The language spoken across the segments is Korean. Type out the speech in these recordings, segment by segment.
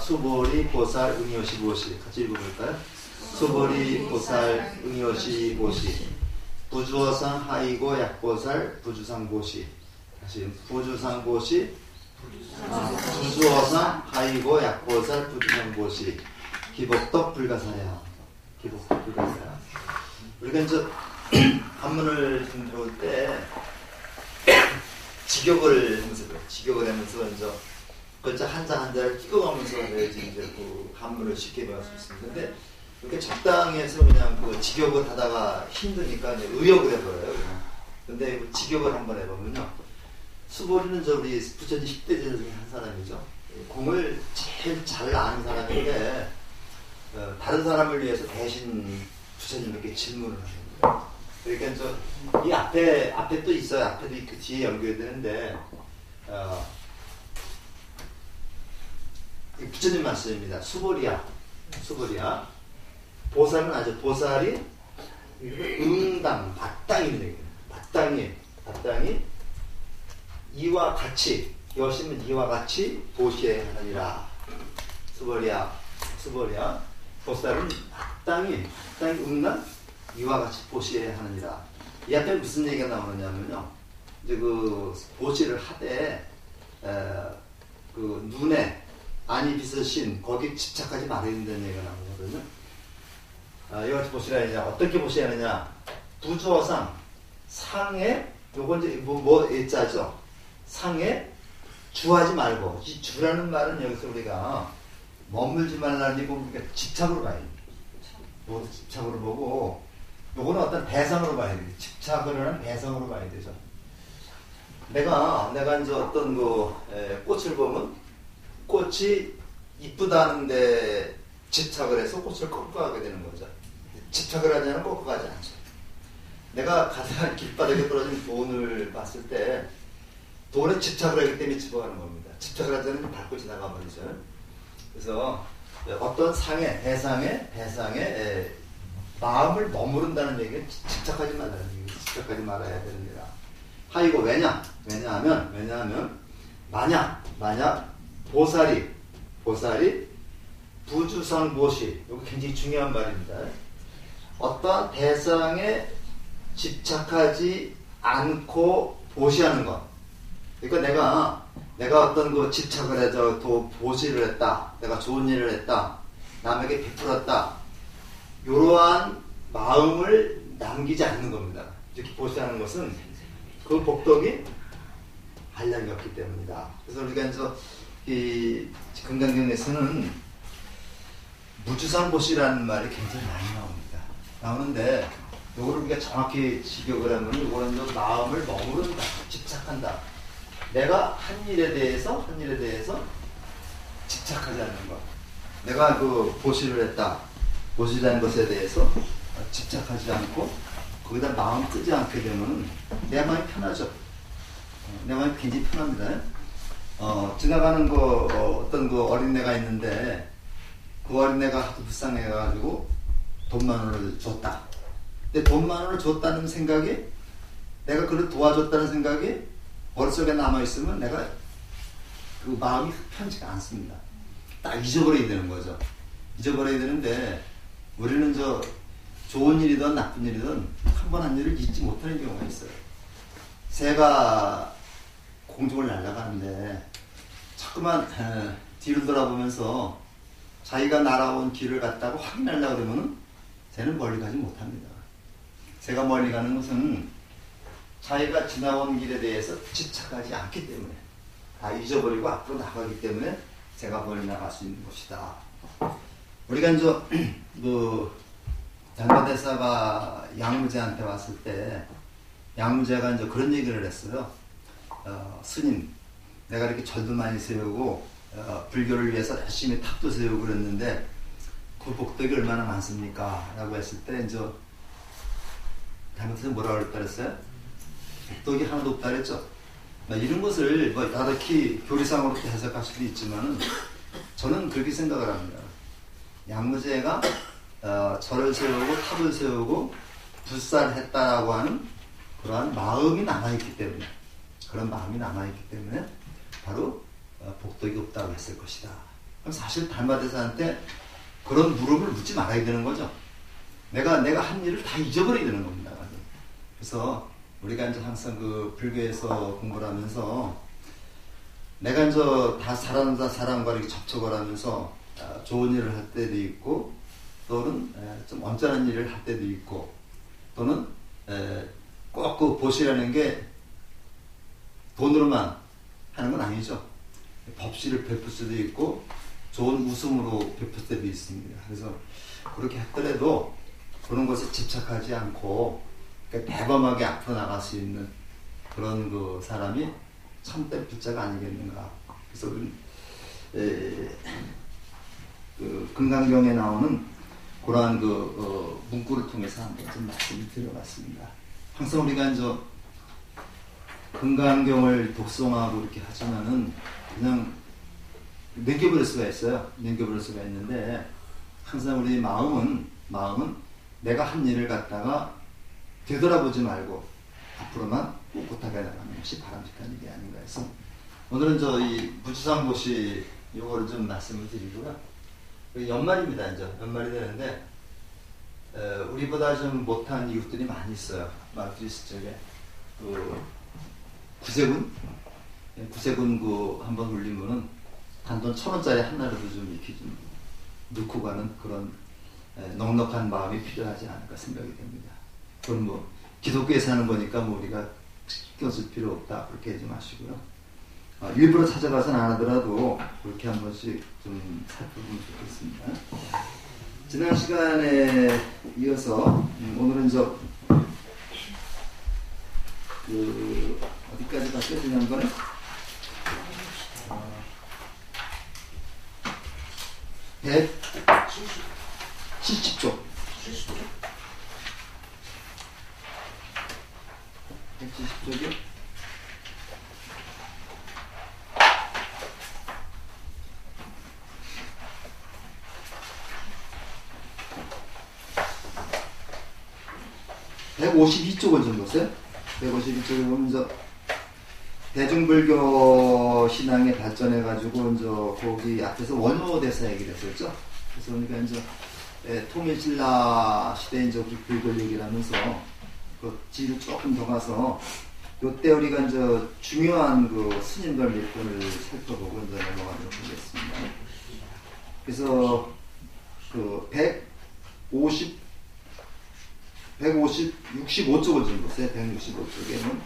수보리 보살 응요시 보시 같이 읽어볼까요? 수보리 보살 응요시 보시 부주어상 하이고 약보살 부주상 보시 다시 부주상 보시 부주어상 하이고 약보살 부주상 보시 기복덕 불가사야 기복덕 불가사야. 우리가 이제 한문을 좀 들어올 때 직역을 하면서 이제 글자 한자 한자를 끼워가면서 해야지 이제 그 한문을 쉽게 배울 수 있습니다. 근데 이렇게 적당히 해서 그냥 그 직역을 하다가 힘드니까 이제 의역을 해버려요. 그냥. 근데 직역을 한번 해보면요. 수보리는 저 우리 부처님 10대 제자 중에 한 사람이죠. 공을 제일 잘 아는 사람인데 다른 사람을 위해서 대신 부처님에게 질문을 하는 거예요. 그러니까 이 앞에 또 있어요. 앞에도 그 뒤에 연결되는데 부처님 말씀입니다. 수보리야. 보살은 아주 보살이 응당, 마땅히 이와 같이 여심은 이와 같이 보시에 하느니라. 수보리야. 보살은 마땅히 응당 이와 같이 보시에 하느니라. 이 앞에 무슨 얘기가 나오느냐면요. 이제 그 보시를 하되 그 눈에 안이 비서신 거기 집착하지 말아야 된다는 얘기가 나오거든요. 이와 같이 보시라 이제 어떻게 보셔야 하느냐. 부주어상 상에 요건 이제 뭐 자죠. 상에 주하지 말고 이 주라는 말은 여기서 우리가 머물지 말라는 거 우리가 집착으로 봐야 됩니다. 요것도 집착으로 보고 요거는 어떤 대상으로 봐야 됩니다. 집착을 하는 대상으로 봐야 되죠. 내가 이제 어떤 꽃을 보면 꽃이 이쁘다는데 집착을 해서 꽃을 꺾고 가게 되는 거죠. 집착을 하지 않으면 꺾고 가지 않죠. 내가 가다가 길바닥에 떨어진 돈을 봤을 때 돈에 집착을 하기 때문에 집어가는 겁니다. 집착을 하지 않으면 밟고 지나가 버리죠. 그래서 어떤 대상에 마음을 머무른다는 얘기는 집착하지 말라는 얘기예요. 집착하지 말아야 됩니다. 하이고 왜냐하면 만약 보살이 부주상 보시 이거 굉장히 중요한 말입니다. 어떠한 대상에 집착하지 않고 보시하는 것. 그러니까 내가 어떤 그 집착을 해서 또 보시를 했다. 내가 좋은 일을 했다. 남에게 베풀었다. 이러한 마음을 남기지 않는 겁니다. 이렇게 보시하는 것은 그 복덕이 한량이 없기 때문이다. 그래서 우리가 이제 이 금강경에서는 무주상 보시라는 말이 굉장히 많이 나오는데 이거를 우리가 정확히 직역을 하면 이거는 마음을 머무른다, 집착한다. 내가 한 일에 대해서 집착하지 않는 것. 내가 그 보시를 했다. 보시라는 것에 대해서 집착하지 않고 거기다 마음 끄지 않게 되면 내 마음이 편하죠. 내 마음이 굉장히 편합니다. 지나가는 어떤 어린애가 있는데 그 어린애가 하도 불쌍해가지고 돈 10,000원을 줬다. 근데 돈 10,000원을 줬다는 생각이 내가 그를 도와줬다는 생각이 머릿속에 남아있으면 내가 그 마음이 편치가 않습니다. 딱 잊어버려야 되는 거죠. 잊어버려야 되는데 우리는 좋은 일이든 나쁜 일이든 한 번 한 일을 잊지 못하는 경우가 있어요. 새가 공중을 날아가는데 자꾸만 뒤를 돌아보면서 자기가 날아온 길을 갔다고 확인하려고 그러면 새는 멀리 가지 못합니다. 새가 멀리 가는 것은 자기가 지나온 길에 대해서 집착하지 않기 때문에 다 잊어버리고 앞으로 나가기 때문에 새가 멀리 나갈 수 있는 것이다. 우리가 이제 단가대사가 양무제한테 왔을 때 양무제가 이제 그런 얘기를 했어요. 스님, 내가 이렇게 절도 많이 세우고 불교를 위해서 열심히 탑도 세우고 그랬는데 그 복덕이 얼마나 많습니까? 라고 했을 때 이제 잘못해서 뭐라고 그랬어요? 복덕이 하나도 없다 그랬죠. 이런 것을 다르게 교리상으로 해석할 수도 있지만 저는 그렇게 생각을 합니다. 양무제가 절을 세우고 탑을 세우고 불살했다라고 하는 그러한 마음이 남아있기 때문에 그런 마음이 남아있기 때문에 바로 복덕이 없다고 했을 것이다. 그럼 사실 달마대사한테 그런 물음을 묻지 말아야 되는 거죠. 내가 한 일을 다 잊어버려야 되는 겁니다. 그래서 우리가 이제 항상 그 불교에서 공부를 하면서 내가 이제 다 사람과 이렇게 접촉을 하면서 좋은 일을 할 때도 있고 또는 좀 언짢은 일을 할 때도 있고 또는 꼭 그 보시라는 게 돈으로만 하는 건 아니죠. 법시를 베풀 수도 있고 좋은 웃음으로 베풀 때도 있습니다. 그래서 그렇게 했더라도 그런 것에 집착하지 않고 대범하게 앞으로 나갈 수 있는 그런 그 사람이 참된 부자가 아니겠는가. 그래서 우리 그 금강경에 나오는 그러한 그 문구를 통해서 한번 좀 말씀을 드려봤습니다. 항상 우리가 이제 금강경을 독송하고 이렇게 하지만은 그냥 넘겨버릴 수가 있어요. 넘겨버릴 수가 있는데 항상 우리 마음은 내가 한 일을 갖다가 되돌아보지 말고 앞으로만 꿋꿋하게 나가는 것이 바람직한 일이 아닌가 해서 오늘은 저희 무주상보시 요거를 좀 말씀을 드리고요. 연말입니다. 이제 연말이 되는데 우리보다 좀 못한 이웃들이 많이 있어요. 마그리스 쪽에 그 구세군 그 한번 울리면은 단돈 1,000원짜리 하나라도 좀 이렇게 좀 넣고 가는 그런 넉넉한 마음이 필요하지 않을까 생각이 됩니다. 그건 뭐 기독교에 사는 거니까 뭐 우리가 신경 쓸 필요 없다 그렇게 하지 마시고요. 일부러 찾아가서는 안 하더라도 그렇게 한 번씩 좀 살펴보면 좋겠습니다. 지난 시간에 이어서 오늘은 어디까지 갔어요? 지난번에? 170쪽. 170쪽이요? (152쪽을) 좀 보세요. 152쪽에 보면 대중불교 신앙에 발전해가지고 거기 앞에서 원효대사 얘기를 했었죠. 그래서 그러니까 통일신라 시대 불교 얘기를 하면서 그 뒤로 조금 더 가서 요때 우리가 중요한 그 스님들 몇 분을 살펴보고 넘어가도록 하겠습니다. 그래서 그 165쪽을 좀 보세요. 165쪽에는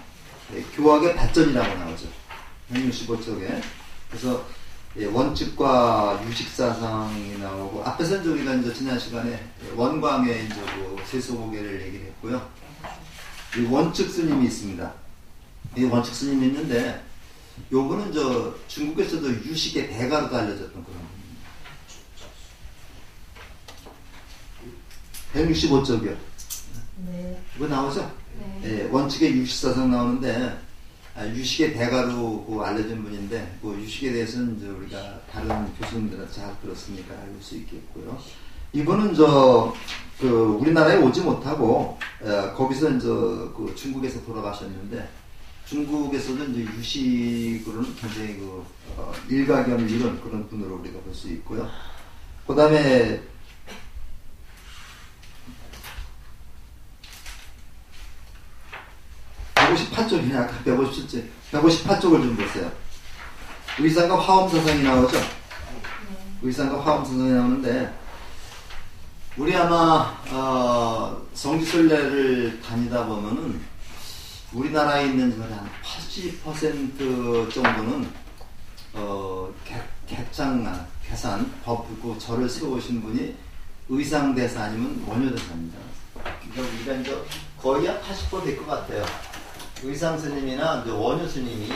교학의 발전이라고 나오죠. 165쪽에. 그래서 원칙과 유식사상이 나오고, 앞에서 우리가 지난 시간에 원광의 그 세소고개를 얘기를 했고요. 이 원칙 스님이 있습니다. 이 원칙 스님이 있는데, 요거는 중국에서도 유식의 대가로도 알려졌던 그런 분입니다. 165쪽이요. 네. 이거 나오죠? 네. 원칙의 유식사상 나오는데, 유식의 대가로 알려진 분인데, 그 유식에 대해서는 우리가 다른 교수님들한테 잘 들었으니까 알고 수 있겠고요. 이분은 우리나라에 오지 못하고, 거기서 그 중국에서 돌아가셨는데, 중국에서도 유식으로는 굉장히 일가견을 이룬 그런 분으로 우리가 볼 수 있고요. 그 다음에, 158쪽이나 아까 158쪽을 좀 보세요. 의상과 화엄사상이 나오죠? 의상과 화엄사상이 나오는데 우리 아마 성지순례를 다니다 보면은 우리나라에 있는 한 80% 정도는 개산, 법, 절을 세우신 분이 의상대사 아니면 원효대사입니다. 그러니까 우리가 거의 한 80% 될 것 같아요. 의상 스님이나 원효 스님이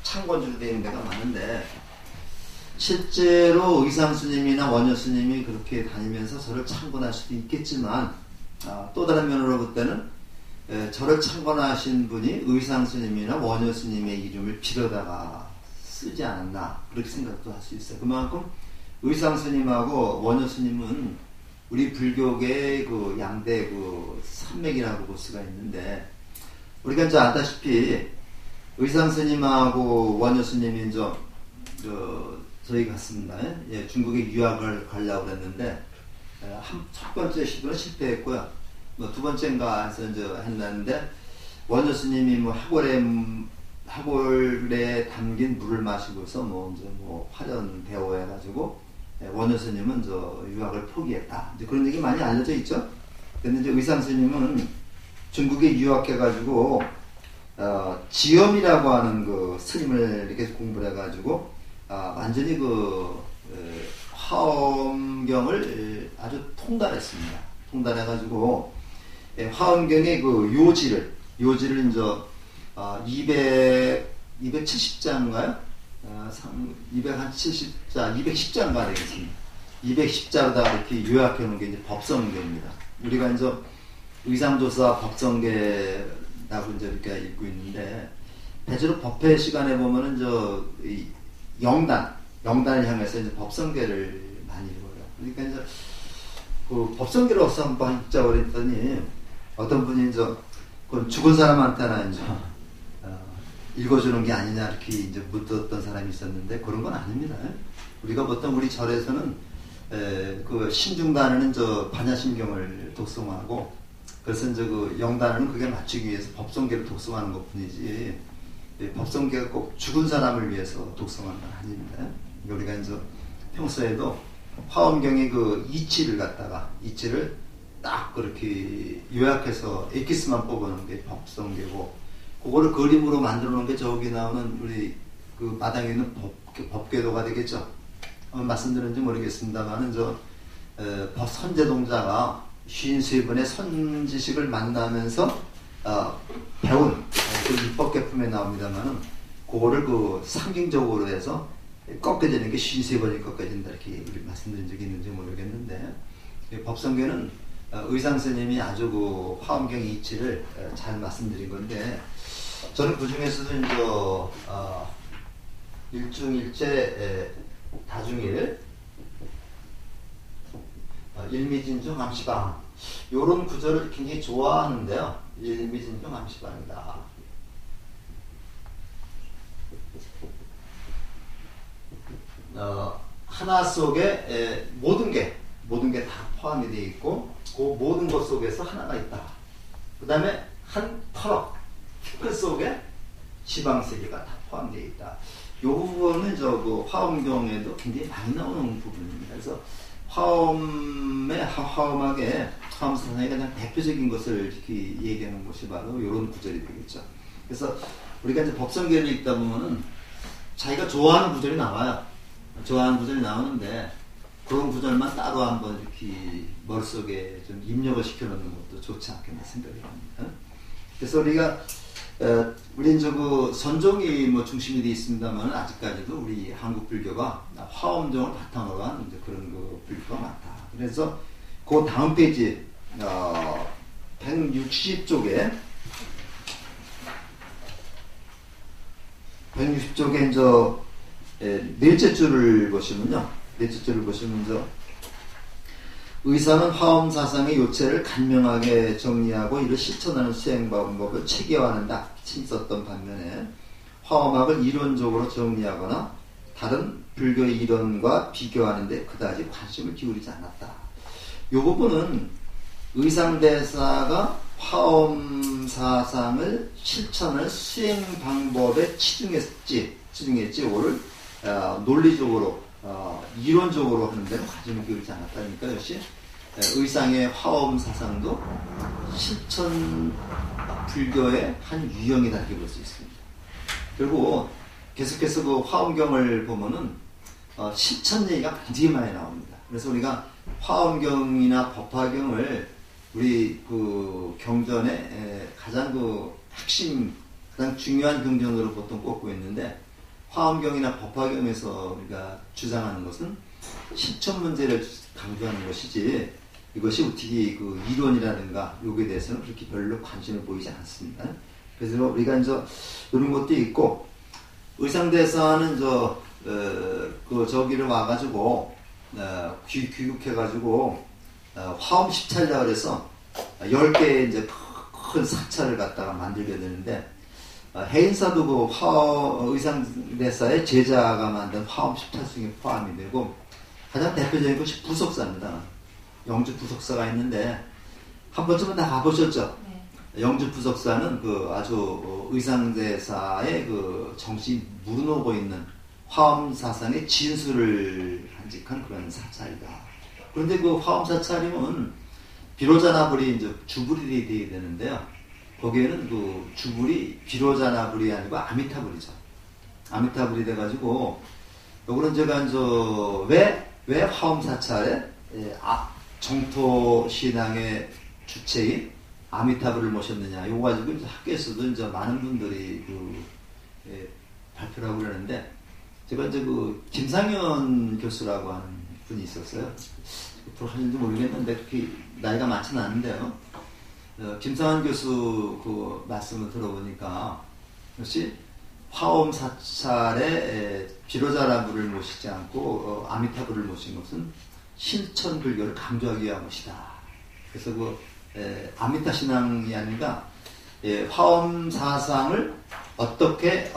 창건주로 되어 있는 데가 많은데, 실제로 의상 스님이나 원효 스님이 그렇게 다니면서 저를 창건할 수도 있겠지만, 또 다른 면으로 볼 때는 저를 창건하신 분이 의상 스님이나 원효 스님의 이름을 빌어다가 쓰지 않았나, 그렇게 생각도 할 수 있어요. 그만큼 의상 스님하고 원효 스님은 우리 불교계의 그 양대 그 산맥이라고 볼 수가 있는데, 우리가 알다시피 의상 스님하고 원효 스님이 저희 갔습니다. 예, 중국에 유학을 가려고 했는데 첫 번째 시도는 실패했고요. 뭐 두 번째인가 해서 이제 했는데 원효 스님이 뭐 하골에 담긴 물을 마시고서 뭐 이제 뭐 화전 배워해가지고 원효 스님은 저 유학을 포기했다. 이제 그런 얘기 많이 알려져 있죠. 근데 이제 의상 스님은 중국에 유학해가지고 지엄이라고 하는 그 스님을 이렇게 공부를 해가지고 완전히 그 화엄경을 아주 통달했습니다. 통달해가지고 화엄경의 그 요지를 이제 270자인가요? 210자인가 되겠습니다. 210자로다가 이렇게 요약해 놓은 게 이제 법성계입니다. 우리가 이제 의상조사 법성계라고 이제 이렇게 읽고 있는데, 대체로 법회 시간에 보면은 이 영단을 향해서 이제 법성계를 많이 읽어요. 그러니까 이제 그 법성계를 어서 한번 읽자고 그랬더니 어떤 분이 이제 그 죽은 사람한테나 이제 읽어주는 게 아니냐 이렇게 이제 묻었던 사람이 있었는데, 그런 건 아닙니다. 우리가 보통 우리 절에서는 그 신중단에는 저 반야심경을 독송하고, 그래서 이제 그 영단은 그게 맞추기 위해서 법성계를 독송하는 것 뿐이지, 법성계가 꼭 죽은 사람을 위해서 독송하는 건 아닙니다. 우리가 이제 평소에도 화엄경의 그 이치를 딱 그렇게 요약해서 엑기스만 뽑아놓은 게 법성계고, 그거를 그림으로 만들어 놓은 게 저기 나오는 우리 그 마당에 있는 법궤도가 되겠죠. 말씀드렸는지 모르겠습니다만은 선제동자가 53번의 선지식을 만나면서 배운 그 입법계품에 나옵니다만은, 그거를 그 상징적으로 해서 꺾여지는 게 53번이 꺾여진다 이렇게 우리 말씀드린 적이 있는지 모르겠는데, 법성계는 의상스님이 아주 그 화엄경 이치를 잘 말씀드린 건데, 저는 그 중에서도 이제 일중일체 다중일 일미진중 암시방 요런 구절을 굉장히 좋아하는데요. 일미진중 암시방이다. 하나 속에 모든 게 다 포함이 되어 있고, 그 모든 것 속에서 하나가 있다. 그 다음에 한 터럭 그 속에 지방세계가 다 포함되어 있다. 이 부분은 그 화엄경에도 굉장히 많이 나오는 부분입니다. 그래서 화엄학의 화엄사상의 가장 대표적인 것을 이렇게 얘기하는 것이 바로 이런 구절이 되겠죠. 그래서 우리가 이제 법성계를 읽다 보면은 자기가 좋아하는 구절이 나와요. 좋아하는 구절이 나오는데, 그런 구절만 따로 한번 이렇게 머릿속에 좀 입력을 시켜놓는 것도 좋지 않겠나 생각이 합니다. 그래서 우리 이제 그 선종이 뭐 중심이 되어 있습니다만, 아직까지도 우리 한국 불교가 화엄종을 바탕으로 한 이제 그런 그 불교가 많다. 그래서 그 다음 페이지 160쪽에 이제 넷째 줄을 보시면요. 의사는 화엄 사상의 요체를 간명하게 정리하고 이를 실천하는 수행 방법을 체계화하는 데 힘 썼던 반면에, 화엄학을 이론적으로 정리하거나 다른 불교의 이론과 비교하는 데 그다지 관심을 기울이지 않았다. 이 부분은 의상대사가 화엄 사상을 실천할 수행 방법에 치중했지, 오를 논리적으로 이론적으로 하는 데는 관심을 기울이지 않았다니까. 역시 의상의 화엄 사상도 실천 불교의 한 유형이다 이렇게 볼 수 있습니다. 그리고 계속해서 그 화엄경을 보면은 실천 얘기가 굉장히 많이 나옵니다. 그래서 우리가 화엄경이나 법화경을 우리 그 경전의 가장 그 핵심, 가장 중요한 경전으로 보통 꼽고 있는데, 화엄경이나 법화경에서 우리가 주장하는 것은 실천 문제를 강조하는 것이지, 이것이 어떻게 그 이론이라든가 요기에 대해서는 그렇게 별로 관심을 보이지 않습니다. 그래서 우리가 이제 이런 것도 있고, 의상대사는 저기를 와가지고 귀국해가지고 화엄 십찰이라고 해서 10개의 이제 큰 사찰을 갖다가 만들게 되는데, 해인사도 그 의상대사의 제자가 만든 화엄 10차승에 포함이 되고 가장 대표적인 것이 부석사입니다. 영주 부석사가 있는데 한 번쯤은 다 가보셨죠? 네. 영주 부석사는 그 아주 의상대사의 그 정신이 무르놓고 있는 화엄 사상의 진수를 간직한 그런 사찰이다. 그런데 그 화엄 사찰이면 비로자나불이 이제 주불이 돼야 되는데요. 거기에는 그 주불이 비로자나불이 아니고 아미타불이죠. 아미타불이 돼가지고 요거는 제가 왜 화엄 사찰에 정토 신앙의 주체인 아미타불을 모셨느냐. 요거 가지고 이제 학교에서도 이제 많은 분들이 발표를 하고 그러는데 제가 이제 그 김상현 교수라고 하는 분이 있었어요. 돌아가셨는지 모르겠는데 그렇게 나이가 많지는 않은데요. 김상현 교수 그 말씀을 들어보니까 역시 화엄 사찰에 비로자나불을 모시지 않고 아미타불을 모신 것은 신천불교를 강조하기 위한 것이다. 그래서 그 아미타 신앙이 아니라 화엄 사상을 어떻게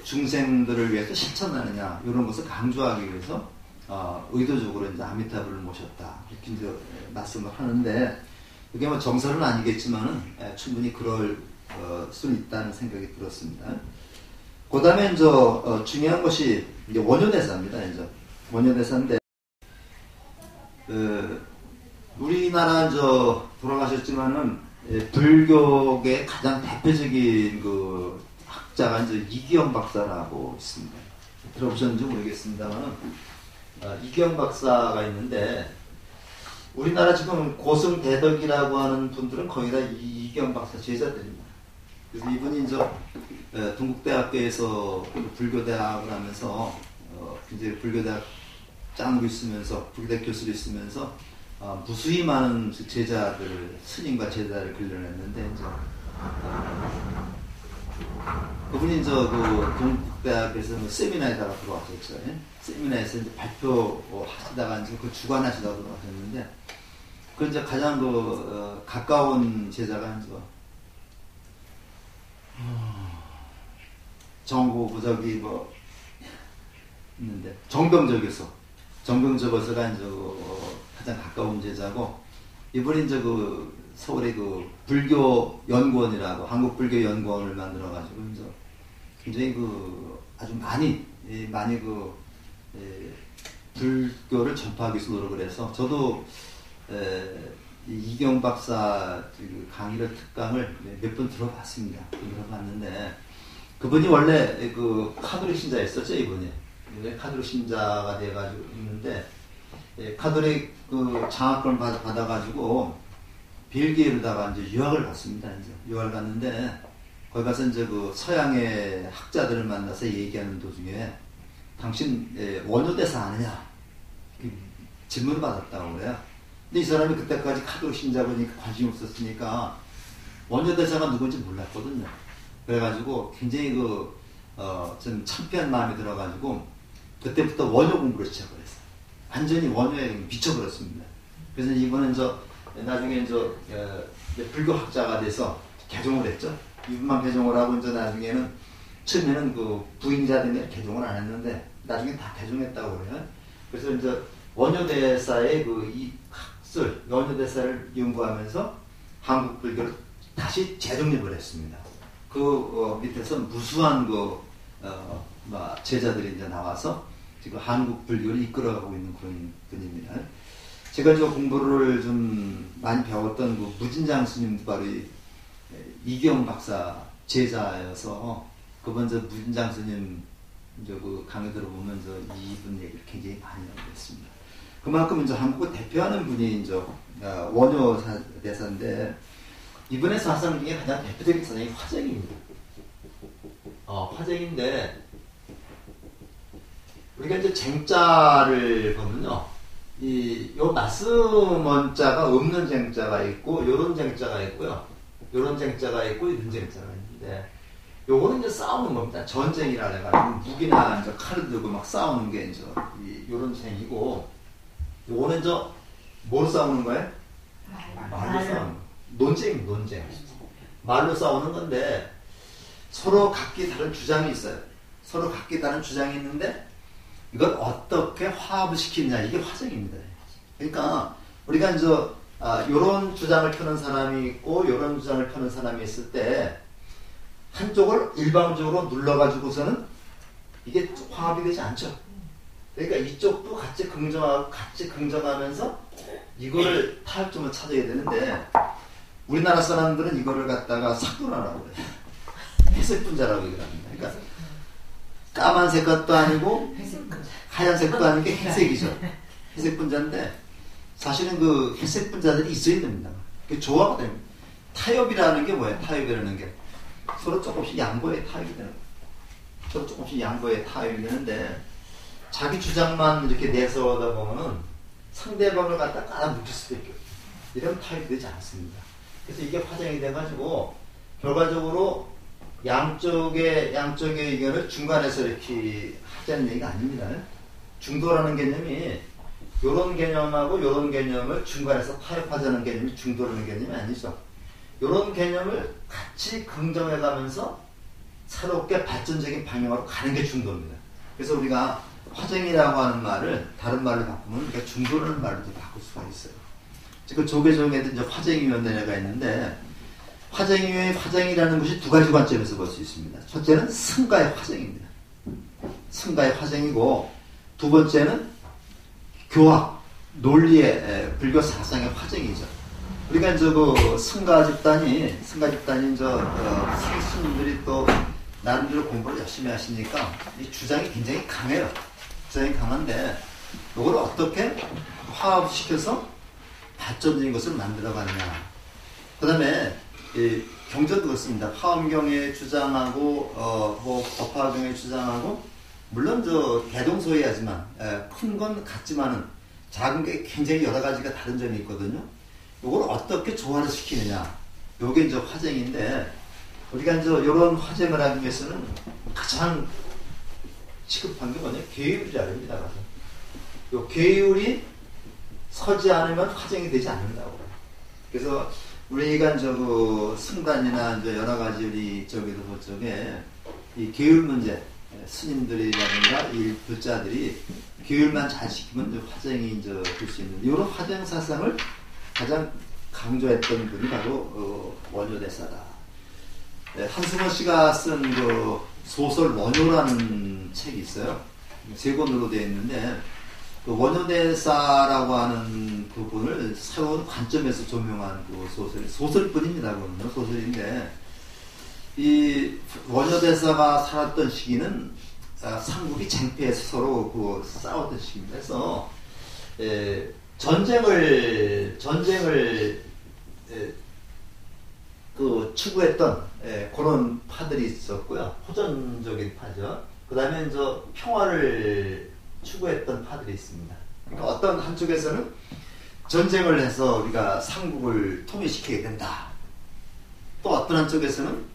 중생들을 위해서 실천하느냐 이런 것을 강조하기 위해서 의도적으로 이제 아미타불을 모셨다 이렇게 이제 말씀을 하는데 그게 뭐 정설은 아니겠지만은 충분히 그럴 수는 있다는 생각이 들었습니다. 그 다음에 이제 중요한 것이 이제 원효대사입니다. 이제 원효대사인데 우리나라 돌아가셨지만은 불교계 가장 대표적인 그 학자가 이제 이기영 박사라고 있습니다. 들어보셨는지 모르겠습니다만 이기영 박사가 있는데 우리나라 지금 고승대덕이라고 하는 분들은 거의 다 이기영 박사 제자들입니다. 그래서 이분이 이제 동국대학교에서 불교대학을 하면서 이제 불교대학 짱으로 있으면서 불교대 교수로 있으면서 무수히 많은 제자들을 스님과 제자를 길러냈는데 이제 그분이 이제 그 동국대학에서 세미나에다가 들어왔었죠. 세미나에서 이제 발표하시다가 이제 그 주관하시다가 들어가셨는데 그 이제 가장 가까운 제자가 이제 정고부적이 뭐 있는데 정병적 교수가 이제 가장 가까운 제자고 이분이 이제 그 서울의 그 불교연구원이라고 한국불교연구원을 만들어가지고 이제 굉장히 그 아주 많이 그 불교를 전파하기 위해서 노력을 해서 저도 이경 박사 강의를 특강을 몇 번 들어봤습니다. 들어봤는데 그분이 원래 그 카톨릭 신자였었죠. 이분이 카톨릭 신자가 돼가지고 있는데 카톨릭 그 장학금을 받아가지고 벨기에로다가 이제 유학을 갔습니다. 이제 유학을 갔는데 거기 가서 이제 그 서양의 학자들을 만나서 얘기하는 도중에 당신 원효대사 아느냐 질문을 받았다고 그래요. 근데 이 사람이 그때까지 카톨릭 신자분이니까 관심이 없었으니까 원효대사가 누군지 몰랐거든요. 그래가지고 굉장히 좀 창피한 마음이 들어가지고 그때부터 원효 공부를 시작을 했어요. 완전히 원효에 미쳐버렸습니다. 그래서 이번엔 나중에 불교학자가 돼서 개종을 했죠. 이분만 개종을 하고 나중에는 처음에는 그 부인자 때문에 개종을 안 했는데 나중에 다 개종했다고 그래요. 그래서 이제 원효대사의 이 학술, 원효대사를 연구하면서 한국 불교를 다시 재정립을 했습니다. 그 밑에서 무수한 제자들이 이제 나와서 지금 한국 불교를 이끌어가고 있는 그런 분입니다. 제가 공부를 좀 많이 배웠던 그 무진장 스님도 바로 이경 박사 제자여서 그번 무진장 스님 그 강의 들어보면 이분 얘기를 굉장히 많이 하고 있습니다. 그만큼 한국을 대표하는 분이 원효 대사인데 이분의 사상 중에 가장 대표적인 사상이 화쟁입니다. 화쟁인데 우리가 쟁자를 보면요, 요 말씀원자가 없는 쟁자가 있고 요런 쟁자가 있고요, 요런 쟁자가 있고 이런 쟁자가 있는데 요거는 싸우는 겁니다. 전쟁이라 해가지고 무기나 칼을 들고 막 싸우는 게 요런 쟁이고 요거는 뭐로 싸우는 거예요? 말로 싸우는 거. 논쟁. 말로 싸우는 건데 서로 각기 다른 주장이 있어요. 서로 각기 다른 주장이 있는데 이걸 어떻게 화합을 시키느냐, 이게 화쟁입니다. 그러니까 우리가 이제 요런 주장을 펴는 사람이 있고 요런 주장을 펴는 사람이 있을 때 한쪽을 일방적으로 눌러가지고서는 이게 화합이 되지 않죠. 그러니까 이쪽도 같이 긍정하면서 이거를 타협점을 찾아야 되는데 우리나라 사람들은 이거를 갖다가 삭도라라고 그래요. 회색 분자라고 얘기합니다. 그러니까 까만색 것도 아니고 하얀색도 아닌 게 회색이죠. 회색 분자인데 사실은 그 회색 분자들이 있어야 됩니다. 그 조화가 됩니다. 타협이라는 게 뭐예요? 타협이라는 게 서로 조금씩 양보의 타협이 되는 거예요. 서로 조금씩 양보의 타협이 되는데 자기 주장만 이렇게 내세우다 보면은 상대방을 갖다 깔아눕힐 수도 있고 이런 타협이 되지 않습니다. 그래서 이게 화장이 돼가지고 결과적으로 양쪽의 의견을 중간에서 이렇게 하자는 얘기가 아닙니다. 중도라는 개념이 요런 개념하고 요런 개념을 중간에서 타협하자는 개념이 중도라는 개념이 아니죠. 요런 개념을 같이 긍정해가면서 새롭게 발전적인 방향으로 가는 게 중도입니다. 그래서 우리가 화쟁이라고 하는 말을 다른 말로 바꾸면 우리가 중도라는 말로 바꿀 수가 있어요. 그 조계종에도 이제 화쟁위원회가 있는데 화쟁이라는 것이 두 가지 관점에서 볼 수 있습니다. 첫째는 승가의 화쟁입니다. 승가의 화쟁이고 두 번째는 교학, 논리의 불교 사상의 화쟁이죠. 우리가 이제 그 승가 집단이 스님들이 또 나름대로 공부를 열심히 하시니까 이 주장이 굉장히 강해요. 주장이 강한데 이걸 어떻게 화합시켜서 발전적인 것을 만들어가느냐. 그 다음에 경전도 그렇습니다. 화엄경에 주장하고 뭐 법화경에 주장하고 물론 저 대동소이하지만 큰 건 같지만은 작은 게 굉장히 여러 가지가 다른 점이 있거든요. 이걸 어떻게 조화를 시키느냐. 요게 이제 화쟁인데 우리가 이제 이런 화쟁을 하기 위해서는 가장 시급한 게 뭐냐? 계율이라고 합니다. 요 계율이 서지 않으면 화쟁이 되지 않는다고. 그래서 우리가 그 승단이나 이제 여러 가지 우리 저쪽에 이 계율 문제, 스님들이라든가 이 불자들이 계율만 잘 시키면 이제 화쟁이 이제 될 수 있는 이런 화쟁 사상을 가장 강조했던 분이 바로 원효대사다. 한승원 씨가 쓴 그 소설 원효라는 책이 있어요. 세 권으로 되어 있는데 그 원효대사라고 하는 그분을 새로운 관점에서 조명한 그 소설뿐입니다. 그거는 소설인데 이 원효대사가 살았던 시기는 삼국이 쟁패해서 서로 그 싸웠던 시기입니다. 그래서 전쟁을 그 추구했던 그런 파들이 있었고요. 호전적인 파죠. 그 다음에 이제 평화를 추구했던 파들이 있습니다. 그러니까 어떤 한쪽에서는 전쟁을 해서 우리가 삼국을 통일시켜야 된다. 또 어떤 한쪽에서는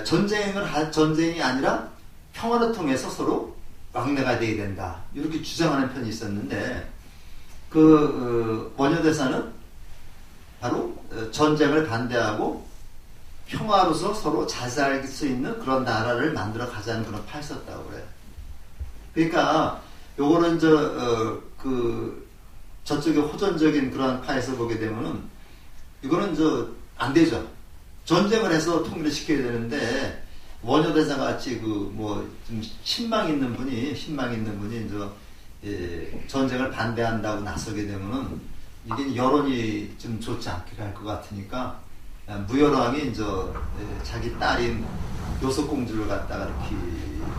전쟁이 아니라 평화를 통해서 서로 왕래가 돼야 된다. 이렇게 주장하는 편이 있었는데 그 원효대사는 바로 전쟁을 반대하고 평화로서 서로 잘 살 수 있는 그런 나라를 만들어 가자는 그런 파였었다고 그래요. 그러니까 요거는 저쪽에 호전적인 그러한 파에서 보게 되면은 이거는 안 되죠. 전쟁을 해서 통일을 시켜야 되는데 원효대사 같이 좀 신망 있는 분이 전쟁을 반대한다고 나서게 되면은 이게 여론이 좀 좋지 않게 갈 것 같으니까 무열왕이 자기 딸인 요속공주를 갖다가 이렇게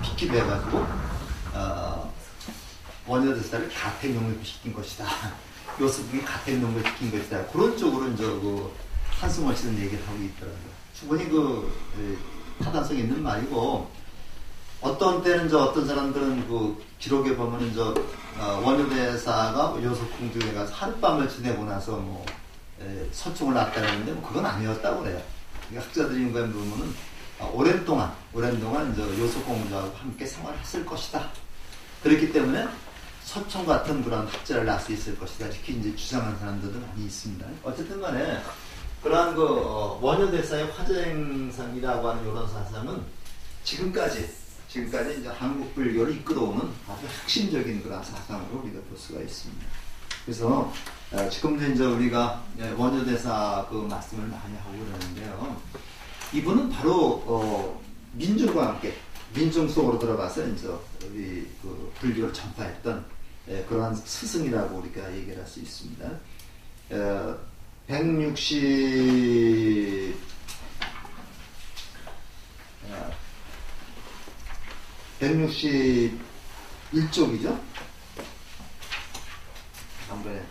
픽기도 해가지고 원효대사를 가택용을 시킨 것이다. 요속이 가택용을 시킨 것이다. 그런 쪽으로 한승원 씨는 얘기를 하고 있더라고요. 충분히 타당성이 있는 말이고 어떤 때는 어떤 사람들은 기록에 보면은 원효대사가 요속공주에 가서 하룻밤을 지내고 나서 서충을 났다는데 그건 아니었다고 그래요. 학자들이 인간 보면은 오랜 동안 요속공주하고 함께 생활했을 것이다. 그렇기 때문에 서충 같은 그런 학자를 낳을 수 있을 것이다. 이렇게 이제 주장하는 사람들도 많이 있습니다. 어쨌든 간에 그러한 원효대사의 화쟁상이라고 하는 이런 사상은 지금까지 이제 한국 불교를 이끌어오는 아주 핵심적인 그런 사상으로 우리가 볼 수가 있습니다. 그래서 지금도 이제 우리가 원효대사 그 말씀을 많이 하고 그러는데요. 이분은 바로 민중과 함께 민중 속으로 들어가서 이제 우리 그 불교를 전파했던 그러한 스승이라고 우리가 얘기를 할 수 있습니다. 161쪽이죠.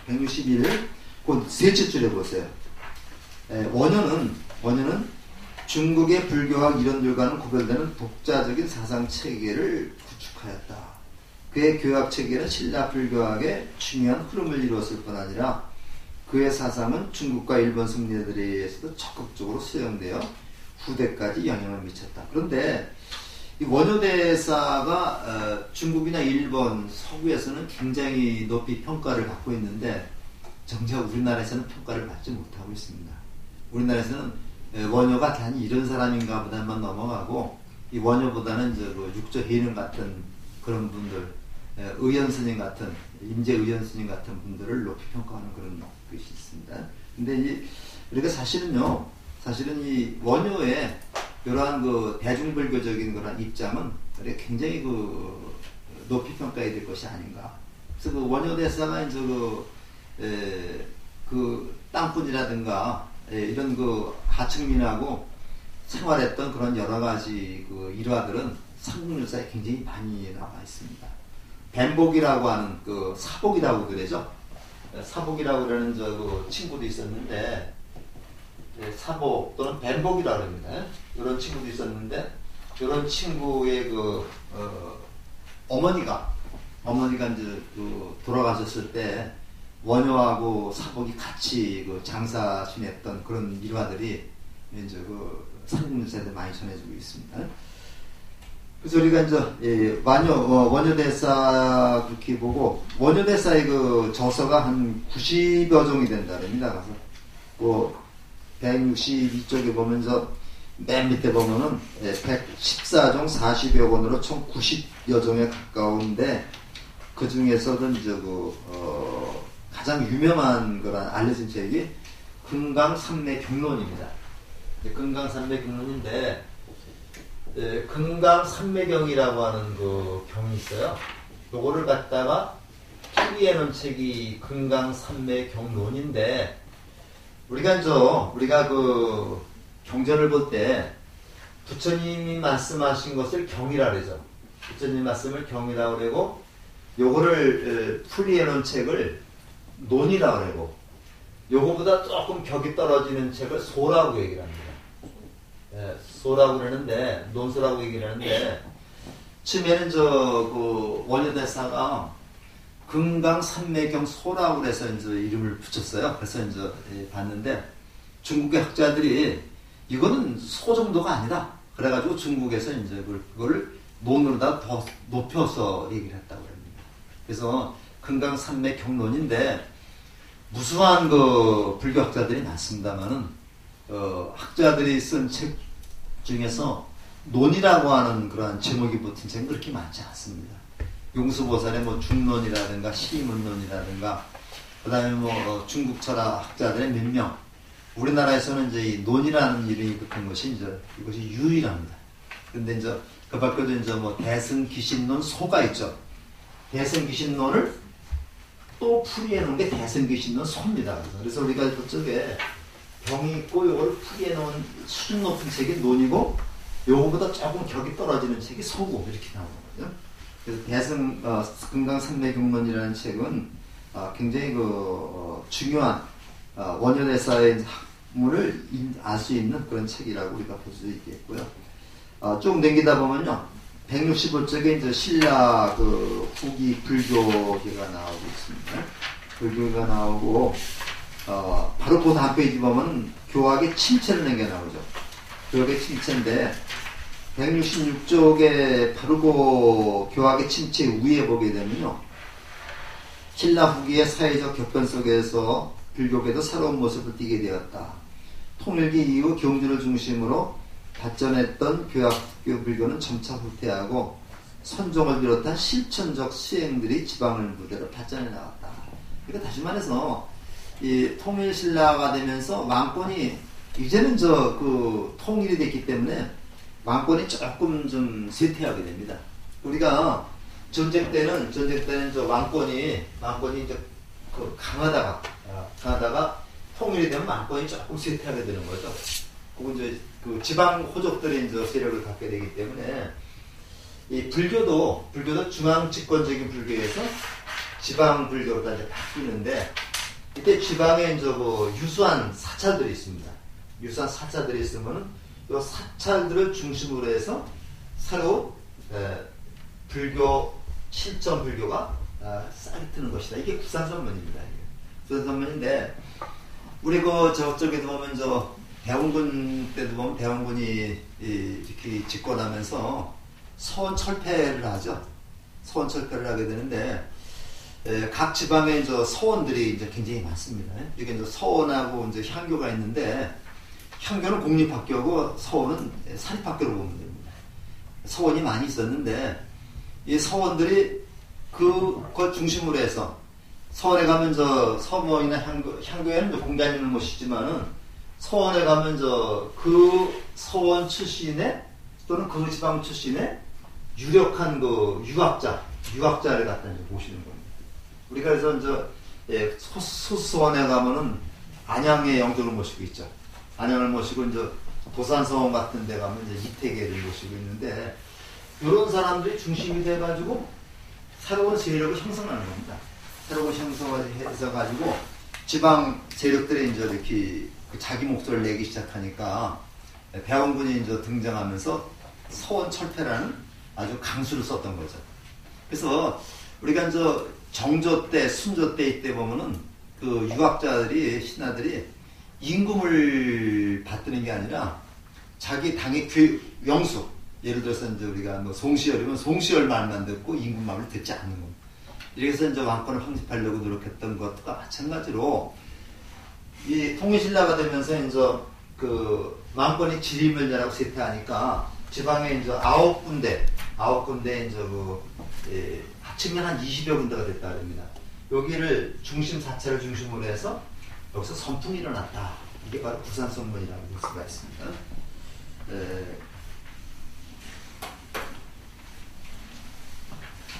161, 그 셋째 줄에 보세요. 원효는 중국의 불교학 이론들과는 구별되는 독자적인 사상 체계를 구축하였다. 그의 교학 체계는 신라 불교학의 중요한 흐름을 이루었을 뿐 아니라 그의 사상은 중국과 일본 승려들에 의해서도 적극적으로 수용되어 후대까지 영향을 미쳤다. 그런데 이 원효대사가 중국이나 일본, 서구에서는 굉장히 높이 평가를 받고 있는데 정작 우리나라에서는 평가를 받지 못하고 있습니다. 우리나라에서는 원효가 단지 이런 사람인가 보다만 넘어가고 이 원효보다는 그 육조 해능 같은 그런 분들, 의연스님 같은 임재 의연스님 같은 분들을 높이 평가하는 그런 것이 있습니다. 근데 우리가 사실은 이 원효의 이러한 그 대중불교적인 그런 입장은 굉장히 그 높이 평가해야 될 것이 아닌가. 그래서 그 원효대사가 이제 그 땅꾼이라든가 이런 그 하층민하고 생활했던 그런 여러 가지 그 일화들은 삼국유사에 굉장히 많이 나와 있습니다. 뱀복이라고 하는 그 사복이라고 그러죠. 사복이라고 그러는 그 친구도 있었는데 사복 또는 뱀복이라고 합니다. 이런 친구도 있었는데 이런 친구의 그 어머니가 이제 그 돌아가셨을 때 원효하고 사복이 같이 그 장사 지냈던 그런 일화들이 이제 그 삼국유사에 많이 전해지고 있습니다. 그래서 우리가 이제 원효대사 그렇게 보고 원효대사의 그 저서가 한 90여 종이 된다랍니다. 그래서 그 162쪽에 보면 맨 밑에 보면은 114종 40여 권으로 총 90여 종에 가까운데 그 중에서도 이제 가장 유명한 거란 알려진 책이 금강산매경론입니다. 금강산매경론인데 금강산매경이라고 하는 그 경이 있어요. 요거를 갖다가 풀이해 놓은 책이 금강산매경론인데 우리가 그 경전을 볼 때 부처님이 말씀하신 것을 경이라 그러죠. 부처님 말씀을 경이라고 그러고 요거를 풀이해 놓은 책을 논이라고 그러고 요거보다 조금 격이 떨어지는 책을 소라고 얘기를 합니다. 소라고 그러는데 논소라고 얘기를 하는데 처음에는 그 원효대사가 금강산매경 소라고 그래서 이제 이름을 붙였어요. 그래서 이제 봤는데 중국의 학자들이 이거는 소 정도가 아니다. 그래가지고 중국에서 이제 그걸 논으로다 더 높여서 얘기를 했다고 합니다. 그래서 금강산매경론인데 무수한 그 불교학자들이 많습니다만은 학자들이 쓴 책 중에서 논이라고 하는 그러한 제목이 붙은 책은 그렇게 많지 않습니다. 용수보살의 뭐 중론이라든가 시문론이라든가 그다음에 뭐 중국 철학 학자들의 몇 명, 우리나라에서는 이제 이 논이라는 이름이 붙은 것이 이제 이것이 유일합니다. 그런데 이제 그 밖에도 이제 뭐 대승기신론 소가 있죠. 대승기신론을 또 풀이해 놓은 게 대승기신론 소입니다. 그래서 우리가 그쪽에 병이 있고 요거를 풀이해 놓은 수준 높은 책이 논이고 요거보다 조금 격이 떨어지는 책이 소고 이렇게 나오거든요. 그래서 금강산매경론이라는 책은 굉장히 중요한 원효대사의 학문을 알 수 있는 그런 책이라고 우리가 볼 수 있겠고요. 쭉 넘기다 보면요, 165쪽에 이제 신라 그 후기 불교계가 나오고 있습니다. 불교가 나오고 바로 그 다음 페이지 보면 교학의 침체를 넘겨 나오죠. 교학의 침체인데 166쪽에 바로 그 교학의 침체 위에 보게 되면요, 신라 후기의 사회적 격변 속에서 불교계도 새로운 모습을 띠게 되었다. 통일기 이후 경주를 중심으로 발전했던 교학교 불교는 점차 후퇴하고 선종을 비롯한 실천적 수행들이 지방을 무대로 발전해 나왔다. 그러니까 다시 말해서 이 통일신라가 되면서 왕권이 이제는 통일이 됐기 때문에 왕권이 조금 좀 쇠퇴하게 됩니다. 우리가 전쟁 때는 왕권이 이제 강하다가 통일이 되면 왕권이 조금 쇠퇴하게 되는 거죠. 그리고 이제 그 지방 호족들이 이제 세력을 갖게 되기 때문에 이 불교도 중앙 집권적인 불교에서 지방 불교로 이제 바뀌는데 이때 지방에 이제 유수한 사찰들이 있습니다. 유수한 사찰들이 있으면은 이 사찰들을 중심으로 해서 새로운 불교 실전 불교가 싹이 트는 것이다. 이게 구산선문입니다. 구산선문인데 우리 저쪽에도 보면 대원군 때도 보면 대원군이 이렇게 집권하면서 서원철폐를 하죠. 서원철폐를 하게 되는데 각 지방에 서원들이 이제 굉장히 많습니다. 이게 이제 서원하고 이제 향교가 있는데 향교는 공립학교고 서원은 사립학교로 보면 됩니다. 서원이 많이 있었는데 이 서원들이 그걸 중심으로 해서 서원에 가면 서원이나 향교에는 공자님을 모시지만은 서원에 가면 그 서원 출신의 또는 그 지방 출신의 유력한 유학자를 갖다 이제 모시는 겁니다. 우리가 그래서 소수원에 가면은 안양의 영조를 모시고 있죠. 안양을 모시고 이제 도산서원 같은 데 가면 이제 이태계를 모시고 있는데 이런 사람들이 중심이 돼가지고 새로운 세력을 형성하는 겁니다. 새로운 형성을 해서 지방 세력들이 이제 이렇게 자기 목소리를 내기 시작하니까 배원군이 이제 등장하면서 서원철폐라는 아주 강수를 썼던 거죠. 그래서 우리가 이제 정조 때, 순조 때 이때 보면은 그 유학자들이, 신하들이 임금을 받드는 게 아니라 자기 당의 영수, 예를 들어서 이제 우리가 송시열이면 송시열 말만 듣고 임금 말을 듣지 않는 겁니다. 이렇게 해서 이제 왕권을 확립하려고 노력했던 것과 마찬가지로 이 통일신라가 되면서 이제 그 왕권이 지리멸렬하고 쇠퇴하니까 지방에 이제 9군데 이제 합치면 한 20여 군데가 됐다 합니다. 여기를 사찰을 중심으로 해서 여기서 선풍이 일어났다. 이게 바로 구산선문이라고 볼 수가 있습니다.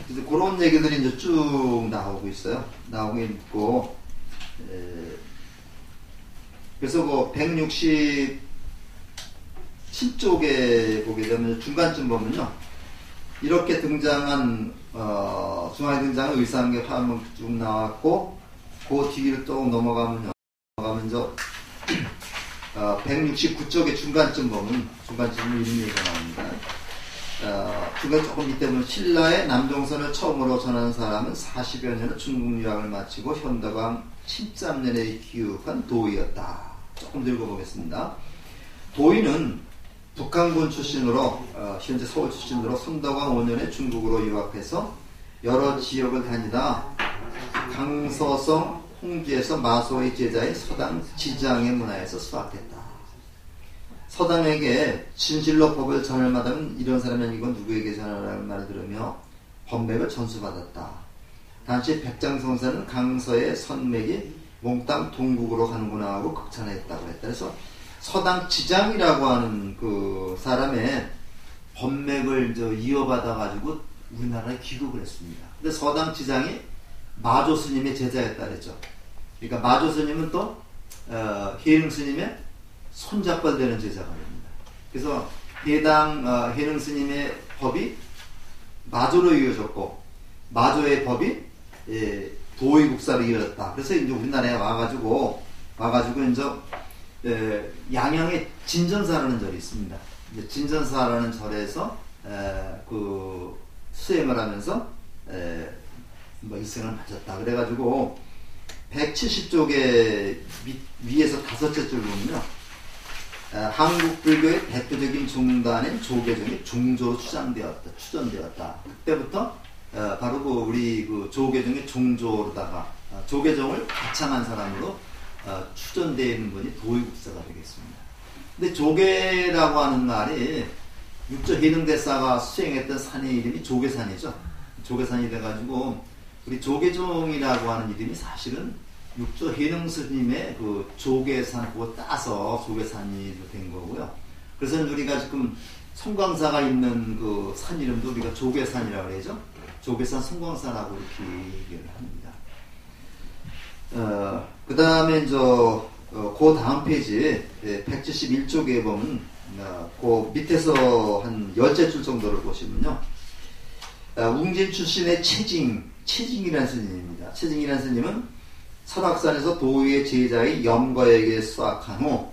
그래서 그런 얘기들이 이제 쭉 나오고 있어요. 나오고 있고, 그래서 167쪽에 보게 되면 중간쯤 보면요. 이렇게 등장한, 중앙에 등장한 의상계 화면 쭉 나왔고, 그 뒤로 또 넘어가면 169쪽의 중간쯤 보면, 중간쯤은 이런 얘기가 나옵니다. 중간 조금 밑에 보면 신라의 남종선을 처음으로 전한 사람은 40여 년의 중국 유학을 마치고 현덕왕 13년에 귀국한 도의였다. 조금 읽어보겠습니다. 도의는 북한군 출신으로 현재 서울 출신으로 선덕왕 5년에 중국으로 유학해서 여러 지역을 다니다 강서성 홍지에서 마소의 제자인 서당 지장의 문화에서 수학했다. 서당에게 진실로 법을 전할 마다는 이런 사람이 아니고 누구에게 전하라는 말을 들으며 법맥을 전수받았다. 당시 백장성사는 강서의 선맥이 몽땅 동국으로 가는구나 하고 극찬했다고 했다. 그래서 서당 지장이라고 하는 그 사람의 법맥을 이어받아가지고 우리나라에 귀국을 했습니다. 근데 서당 지장이 마조 스님의 제자였다 그랬죠. 그러니까 마조 스님은 또 해능 스님의 손잡고 되는 제자가 됩니다. 그래서 해당 해능 스님의 법이 마조로 이어졌고 마조의 법이 도의 국사로 이어졌다. 그래서 이제 우리나라에 와가지고 이제 양양에 진전사라는 절이 있습니다. 이제 진전사라는 절에서 그 수행을 하면서 일생을 마쳤다. 그래가지고 170쪽에 위에서 5째 줄 보면요. 한국 불교의 대표적인 종단인 조계종이 종조로 추전되었다. 그때부터 바로 우리 조계종의 종조로다가 조계종을 가창한 사람으로 추전되어 있는 분이 도의국사가 되겠습니다. 근데 조계라고 하는 말이 육조 해능대사가 수행했던 산의 이름이 조계산이죠. 조계산이 돼가지고 우리 조계종이라고 하는 이름이 사실은 육조 해능 스님의 그 조계산 그거 따서 조계산이 된 거고요. 그래서 우리가 지금 송광사가 있는 그 산 이름도 우리가 조계산이라고 그러죠. 조계산 송광사라고 이렇게 얘기를 합니다. 그 다음에 그 다음 페이지 171쪽에 보면 그 밑에서 한 10줄 정도를 보시면요. 웅진 출신의 채징이라는 스님입니다. 채징이라는 스님은 설악산에서 도의의 제자의 염거에게 수학한 후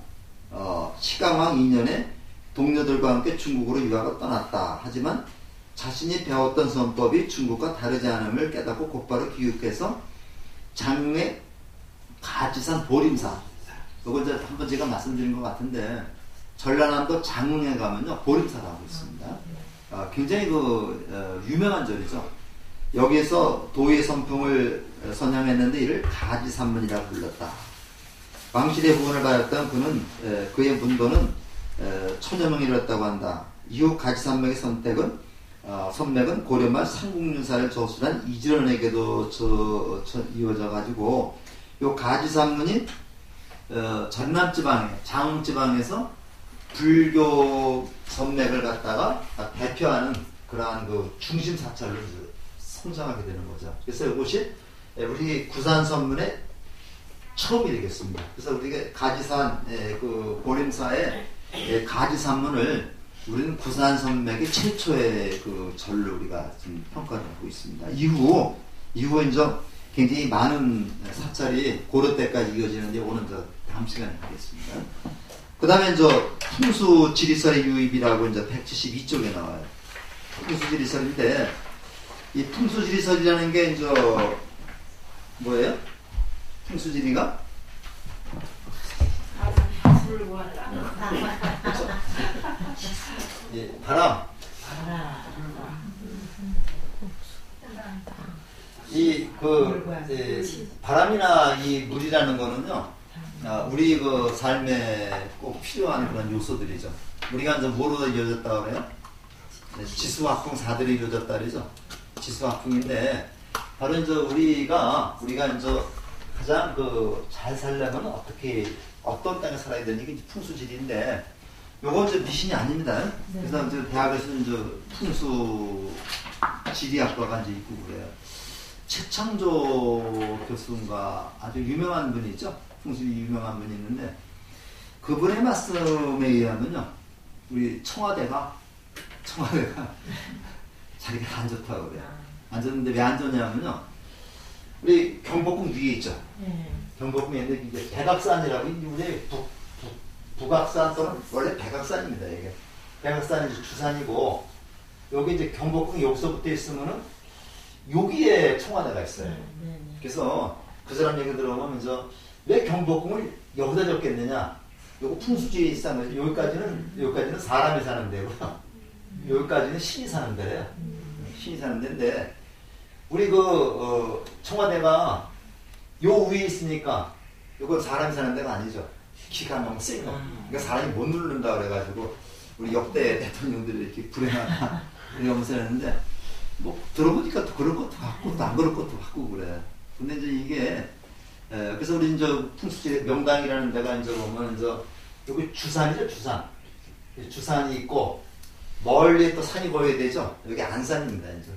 시강왕 2년에 동료들과 함께 중국으로 유학을 떠났다. 하지만 자신이 배웠던 선법이 중국과 다르지 않음을 깨닫고 곧바로 귀국해서 장흥의 가지산 보림사, 이거 이제 한번 제가 말씀드린 것 같은데 전라남도 장흥에 가면요 보림사라고 있습니다. 굉장히 유명한 절이죠. 여기에서 도의 선풍을 선양했는데 이를 가지산문이라고 불렀다. 왕실의 후원을 받았던 그는 그의 문도는 1000여 명이 이뤘다고 한다. 이후 가지산맥의 선맥은 고려말 삼국유사를 저술한 이지런에게도 이어져 가지고 요 가지산문이 전남지방에 장흥지방에서 불교 선맥을 갖다가 대표하는 그러한 그 중심 사찰로 성장하게 되는 거죠. 그래서 이것이 우리 구산 선문의 처음이 되겠습니다. 그래서 우리가 가지산 그 보림사의 가지산문을 우리는 구산 선맥의 최초의 그 절로 우리가 지금 평가를 하고 있습니다. 이후 이제 굉장히 많은 사찰이 고려 때까지 이어지는데 오늘 다음 시간에 하겠습니다. 그 다음에 풍수 지리설의 유입이라고 이제 172쪽에 나와요. 풍수 지리설인데 이 풍수 지리설이라는 게 뭐예요? 풍수 지리가? 예, 바람. 바람이나 이 물이라는 거는요, 우리 그 삶에 꼭 필요한 그런 요소들이죠. 우리가 이제 뭐로 이루어졌다고 그래요? 지수화풍 4들이 이루어졌다 그러죠. 지수화풍인데, 바로 이제 우리가 이제 가장 잘 살려면 어떤 땅에 살아야 되는 게 풍수지리인데, 요건 이제 미신이 아닙니다. 네. 그래서 이제 대학에서는 이제 풍수 지리학과가 이제 있고 그래요. 최창조 교수가 아주 유명한 분이 있죠. 풍수지리 유명한 분이 있는데, 그분의 말씀에 의하면요, 우리 청와대가 자기가 안 좋다고 그래요. 안 좋는데 왜 안 좋냐면요, 우리 경복궁 위에 있죠. 경복궁에 있는데 이제 백악산이라고 우리 북악산 또는 원래 백악산입니다. 이게 백악산이 주산이고, 여기 이제 경복궁 여기서부터 있으면은 여기에 청와대가 있어요. 그래서 그 사람 얘기 들어보면 왜 경복궁을 여기다 졌겠느냐? 요거 풍수지에 있는 여기까지는 사람이 사는 데고요. 여기까지는 신이 사는 데래요. 신이 사는 데인데, 우리 청와대가 요 위에 있으니까 요건 사람이 사는 데가 아니죠. 기가 너무 센 거. 그러니까 사람이 못 누른다 그래가지고 우리 역대 대통령들이 이렇게 불행하다 이러면서 했는데, 뭐 들어보니까 또 그럴 것도 같고 또 안 그럴 것도 같고 그래. 근데 이제 이게 그래서 우리 이제 풍수지리 명당이라는 데가 이제 보면 여기 주산이죠. 주산이 있고 멀리 또 산이 보여야 되죠. 여기 안산입니다. 이제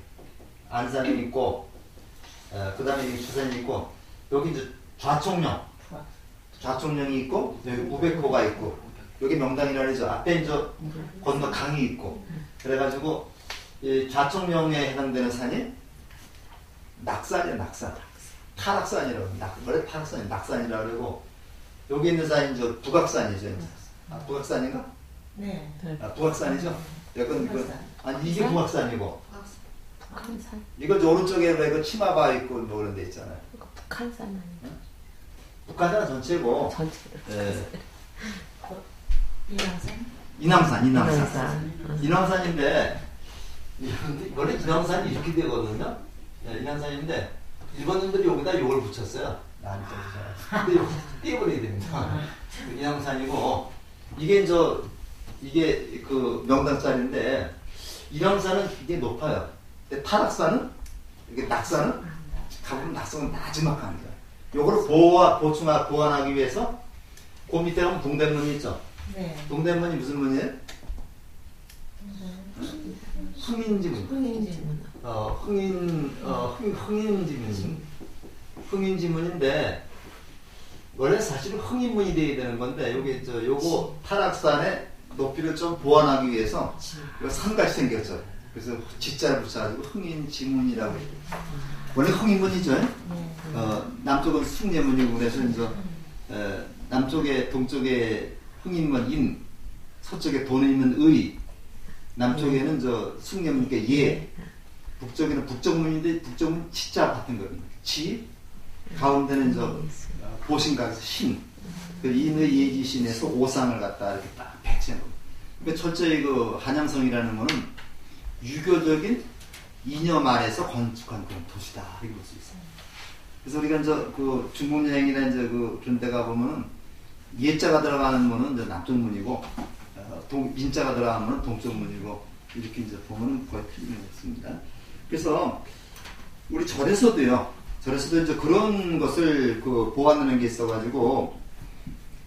안산이 있고, 그 다음에 여기 주산이 있고, 여기 이제 좌총령이 있고, 여기 우백호가 있고, 여기 명당이라 그러죠. 앞에 이제 건너 강이 있고, 그래가지고 이 좌총령에 해당되는 산이 낙산이에요. 낙산. 타락산이라고. 원래 타락산이 낙산이라고 그러고, 여기 있는 산이 이제 북악산이죠. 북악산인가? 네. 북악산이죠. 아니 이게 북악산이고. 북한산. 이거 오른쪽에 왜 치마바 있고 뭐 그런 데 있잖아요. 이거 북한산 아닌가? 응? 북한산 전체고. 전체. 네. 인왕산. 인왕산인데 원래 인왕산이 이렇게 되거든요. 인왕산인데 일본인들이 여기다 요걸 붙였어요. 근데 요거 띄워버려야 됩니다. 인왕산이고 이게 이게 그 명당짜리인데 이랑산은 굉장히 높아요. 근데 타락산은 이게 낙산은 가보면 낙산은 나지막한 거예요. 요거를 보완하기 위해서 그 밑에 가면 동대문이 있죠. 네. 동대문이 무슨 문이에요? 흥인지문. 흥인지문. 흥인지문. 흥인지문인데 원래 사실은 흥인문이 돼야 되는 건데 요거 타락산의 높이를 좀 보완하기 위해서 이거 산같이 생겼죠. 그래서 지자를 붙여가지고 흥인지문이라고 해요. 원래 흥인문이죠. 남쪽은 숭례문이고 그래서 이제 남쪽에 동쪽에 흥인문 인, 서쪽에 돈에 있는 의, 남쪽에는 숭례문이니까 예, 북쪽에는 북쪽문인데 북쪽문 지자 같은 거거든요. 지, 가운데는 보신각에서 신, 그 인의 예지신에서 오상을 갖다 이렇게 딱 배치한 겁니다. 그러니까 철저히 그 한양성이라는 거는 유교적인 이념 아래서 건축한 그런 도시다 이렇게 볼 수 있어요. 그래서 우리가 그 중국 여행이나 그런 데 가 보면은 예자가 들어가는 문은 남쪽 문이고 인자가 들어가는 문은 동쪽 문이고 이렇게 보면은 거의 틀림이 없습니다. 그래서 우리 절에서도 그런 것을 보완하는 게 있어가지고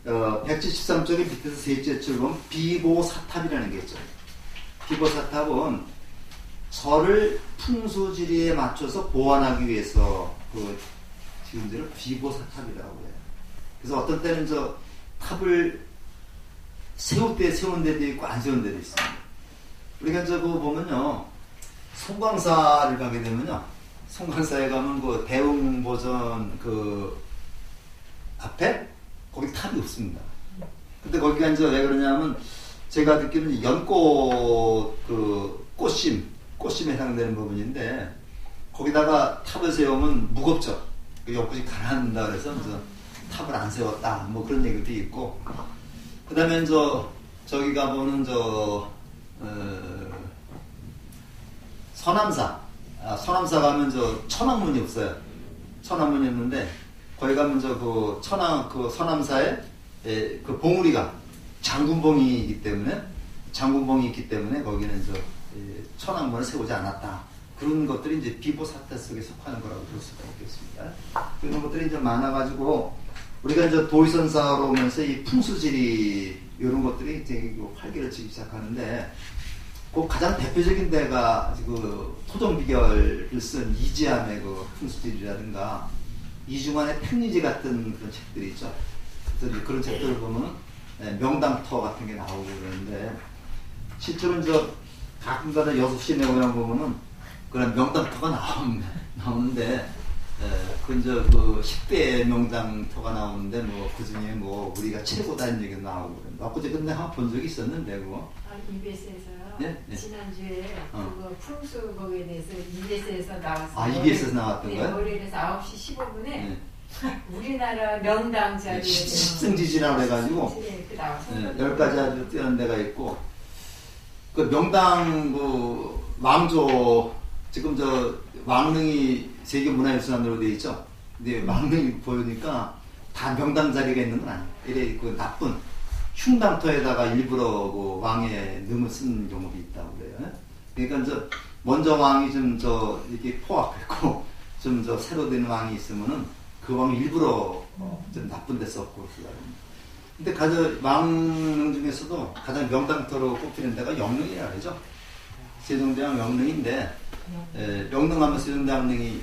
173쪽의 밑에서 셋째 줄 보면 비보사탑이라는 게 있죠. 비보사탑은 절을 풍수지리에 맞춰서 보완하기 위해서 지은 데를 비보사탑이라고 해요. 그래서 어떤 때는 탑을 세운 데도 있고 안 세운 데도 있습니다. 우리가 그거 보면요, 송광사를 가게 되면요, 송광사에 가면 대웅보전 앞에 거기 탑이 없습니다. 근데 거기가 왜 그러냐면 제가 듣기로는 연꽃 꽃심에 해당되는 부분인데 거기다가 탑을 세우면 무겁죠. 연꽃이 가라앉는다 그래서 탑을 안 세웠다 뭐 그런 얘기도 있고, 그 다음에 저기 가보는 서남사 가면 천왕문이 없어요. 천왕문이 없는데 거기 가면 서남사에 그 봉우리가 장군봉이 있기 때문에 거기는 천왕문을 세우지 않았다. 그런 것들이 이제 비보사탑 속에 속하는 거라고 볼 수가 있겠습니다. 그런 것들이 많아가지고 우리가 도의선사로 오면서 이 풍수지리 이런 것들이 되게 활기를 치기 시작하는데 그 가장 대표적인 데가 토종비결을 쓴 이지함의 풍수지리라든가 이중환의 평리지 같은 그런 책들이 있죠. 그래서 그런 책들을 보면 명당터 같은 게 나오고 그러는데 실제로는 가끔가다 6시 내고향 보면은 그런 명당터가 나오는데 그 10대 명당터가 나오는데 그 중에 우리가 최고다는 얘기가 나오고 엊그제 근데 한번 본 적이 있었는데 그거 EBS에서요. 네? 지난주에 그거 풍수 거기에 대해서 EBS에서 나왔어요. 아, EBS에서 나왔던 네, 거예요? 월요일에서 9시 15분에 네. 우리나라 명당 자리에 십승지지라고 해가지고 그 나와서 10가지 아주 뛰어난 데가 있고 그 명당 왕조 지금 왕릉이 세계문화유산으로 되어 있죠. 근데 왕릉이 보니까 다 명당 자리가 있는 건 아니에요. 이래 나쁜 흉당터에다가 일부러 왕의 능을 쓴 경우도 있다고 그래요. 그러니까 먼저 왕이 이렇게 포악했고 새로 된 왕이 있으면은 그 왕이 일부러 좀 나쁜 데 썼고 그러더라고요. 근데 왕릉 중에서도 가장 명당터로 꼽히는 데가 영릉이라고 그러죠. 세종대왕 영릉인데 영릉하면 세종대왕릉이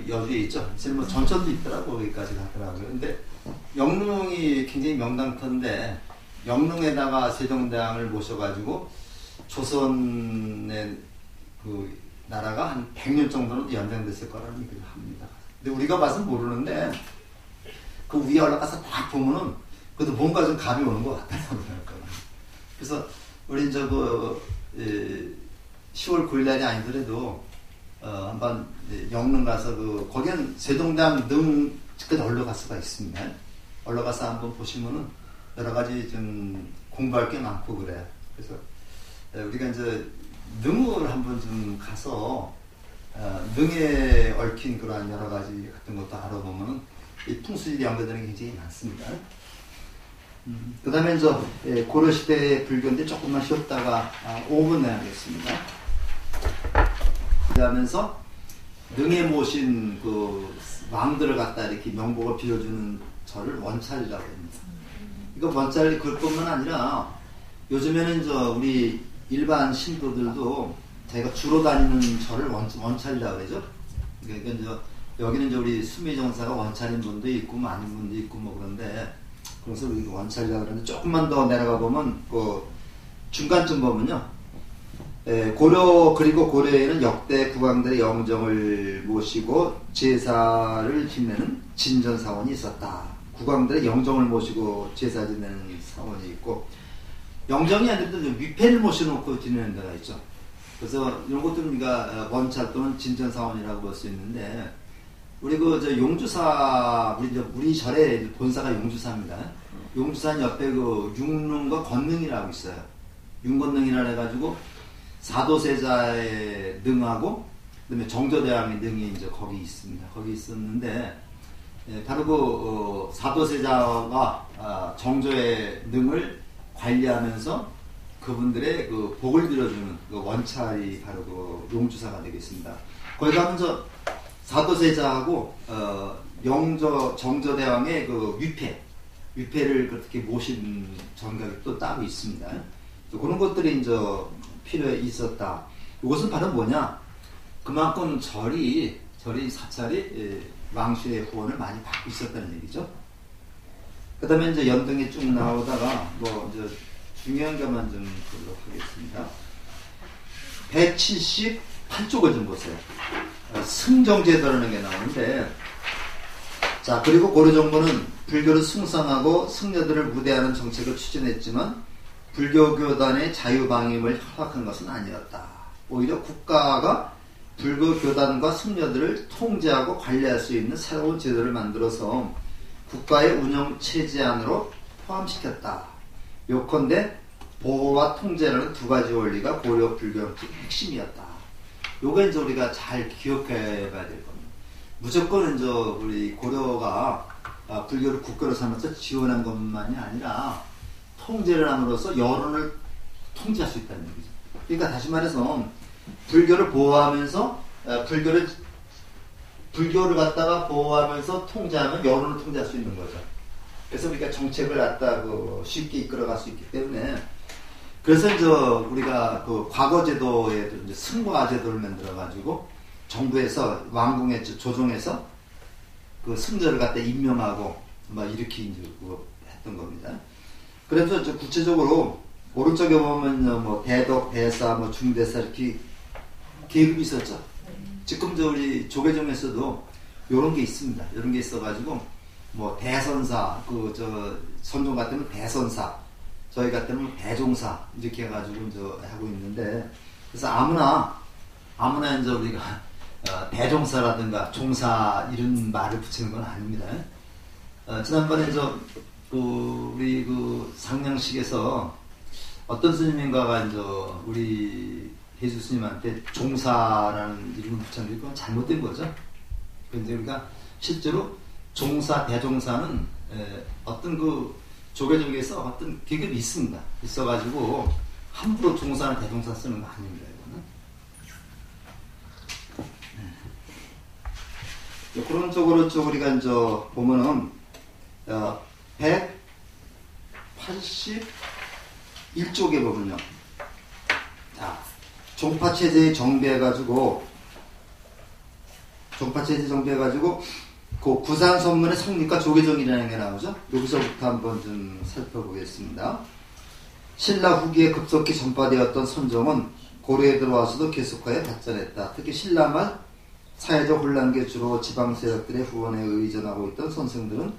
여주에 있죠. 지금 전천도 있더라고 거기까지 가더라고요. 근데 영릉이 굉장히 명당터인데 영릉에다가 세종대왕을 모셔가지고 조선의 나라가 한 100년 정도는 연장됐을 거라는 얘기를 합니다. 근데 우리가 봐서 모르는데 그 위에 올라가서 딱 보면은 그래도 뭔가 좀 감이 오는 것 같더라고요. 그래서 우리 10월 9일 날이 아니더라도 한번 영릉 가서 거기는 세종대왕 능까지 올라갈 수가 있습니다. 올라가서 한번 보시면은 여러 가지 좀 공부할 게 많고 그래요. 그래서 우리가 능을 한번 좀 가서 능에 얽힌 그러한 여러 가지 같은 것도 알아보면은 이 풍수지리 연결되는 게 굉장히 많습니다. 그 다음에 이제 고려시대의 불교인데 조금만 쉬었다가 5분 내야겠습니다. 그러면서 능에 모신 그 왕들을 갖다 이렇게 명복을 빌어주는 절을 원찰이라고 합니다. 이거 원찰이 그것뿐만 아니라 요즘에는 우리 일반 신도들도 자기가 주로 다니는 절을 원찰이라고 그러죠. 그러니까 이제 여기는 이제 우리 수미정사가 원찰인 분도 있고 뭐 아닌 분도 있고 뭐 그런데 그래서 우리 원찰이라고 그러는데 조금만 더 내려가 보면 그 중간쯤 보면요. 고려 그리고 고려에는 역대 국왕들의 영정을 모시고 제사를 지내는 진전사원이 있었다. 국왕들의 영정을 모시고 제사 지내는 사원이 있고 영정이 아니라도 위패를 모셔놓고 지내는 데가 있죠. 그래서 이런 것도 우리가 원찰 또는 진전사원이라고 볼 수 있는데 우리 용주사 우리 절의 본사가 용주사입니다. 용주사 옆에 그 육릉과 건능이라고 있어요. 윤건능이라 해가지고 사도세자의 능하고 그다음에 정조대왕의 능이 이제 거기 있습니다. 거기 있었는데 바로 그 사도세자가 정조의 능을 관리하면서 그분들의 그 복을 빌어주는 그 원찰이 바로 그 용주사가 되겠습니다. 거기 가면 사도세자하고 정조대왕의 그 위패를 그렇게 모신 전각이 또 따로 있습니다. 그런 것들이 이제 필요해 있었다. 이것은 바로 뭐냐? 그만큼 절이 사찰이 왕실의 후원을 많이 받고 있었다는 얘기죠. 그 다음에 이제 연등이 쭉 나오다가 뭐 이제 중요한 것만 좀 보도록 하겠습니다. 178쪽을 좀 보세요. 승정제도라는 게 나오는데, 자, 그리고 고려정부는 불교를 숭상하고 승려들을 무대하는 정책을 추진했지만 불교교단의 자유방임을 허락한 것은 아니었다. 오히려 국가가 불교교단과 승려들을 통제하고 관리할 수 있는 새로운 제도를 만들어서 국가의 운영체제 안으로 포함시켰다. 요컨대 보호와 통제라는 두 가지 원리가 고려 불교의 핵심이었다. 요거 이제 우리가 잘 기억해 봐야 될 겁니다. 무조건 이제 우리 고려가 불교를 국교로 삼아서 지원한 것만이 아니라 통제를 함으로써 여론을 통제할 수 있다는 얘기죠. 그러니까 다시 말해서 불교를 보호하면서 불교를 갖다가 보호하면서 통제하면 여론을 통제할 수 있는 거죠. 그래서 우리가 정책을 갖다 쉽게 이끌어갈 수 있기 때문에 그래서 이제 우리가 그 과거 제도에 이제 승과 제도를 만들어 가지고 정부에서 왕궁에 조정해서 그 승려를 갖다 임명하고 막 이렇게 이제 했던 겁니다. 그래서 구체적으로 오른쪽에 보면 뭐 대덕, 대사, 뭐 중대사 이렇게 계급이 있었죠. 지금 우리 조계종에서도 이런 게 있습니다. 이런 게 있어가지고 뭐 대선사, 선종 같으면 대선사, 저희 같으면 대종사 이렇게 해가지고 이제 하고 있는데 그래서 아무나 이제 우리가 대종사라든가 종사 이런 말을 붙이는 건 아닙니다. 지난번에 우리 상냥식에서 어떤 스님인가가 이제 우리 예수 스님한테 종사라는 이름을 붙였는데 그건 잘못된 거죠. 그런데 우리가 실제로 종사, 대종사는 어떤 조계종에서 어떤 계급이 있습니다. 있어가지고 함부로 종사나 대종사 쓰는 거 아닙니다. 이거는. 그런 쪽으로 우리가 이제 보면은 181쪽에 보면요. 자, 종파체제에 정비해가지고 그 구산선문의 성립과 조계종이라는 게 나오죠. 여기서부터 한번 좀 살펴보겠습니다. 신라 후기에 급속히 전파되었던 선종은 고려에 들어와서도 계속하여 발전했다. 특히 신라 말 사회적 혼란계 주로 지방 세력들의 후원에 의존하고 있던 선생들은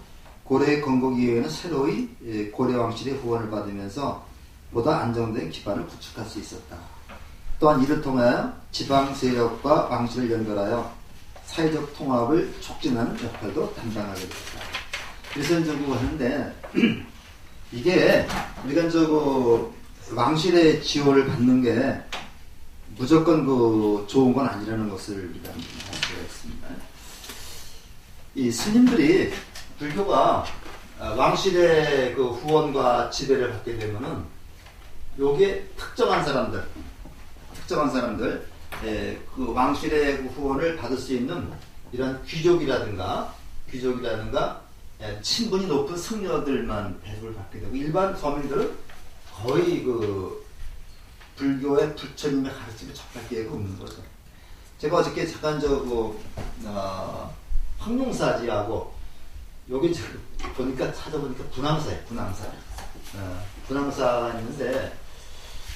고려의 건국 이후에는 새로이 고려 왕실의 후원을 받으면서 보다 안정된 기반을 구축할 수 있었다. 또한 이를 통하여 지방 세력과 왕실을 연결하여 사회적 통합을 촉진하는 역할도 담당하게 됐다. 그래서 이제 그거 하는데 이게 우리가 왕실의 지원을 받는 게 무조건 좋은 건 아니라는 것을 우리가 알 수가 있습니다. 이 스님들이 불교가 왕실의 그 후원과 지배를 받게 되면은 요게 특정한 사람들, 그 왕실의 그 후원을 받을 수 있는 이런 귀족이라든가 친분이 높은 승려들만 배속을 받게 되고 일반 서민들은 거의 그 불교의 부처님의 가르침에 접할 기회가 없는 거죠. 제가 어저께 잠깐 황룡사지하고 여기 보니까 찾아보니까 분황사예요. 분황사가 있는데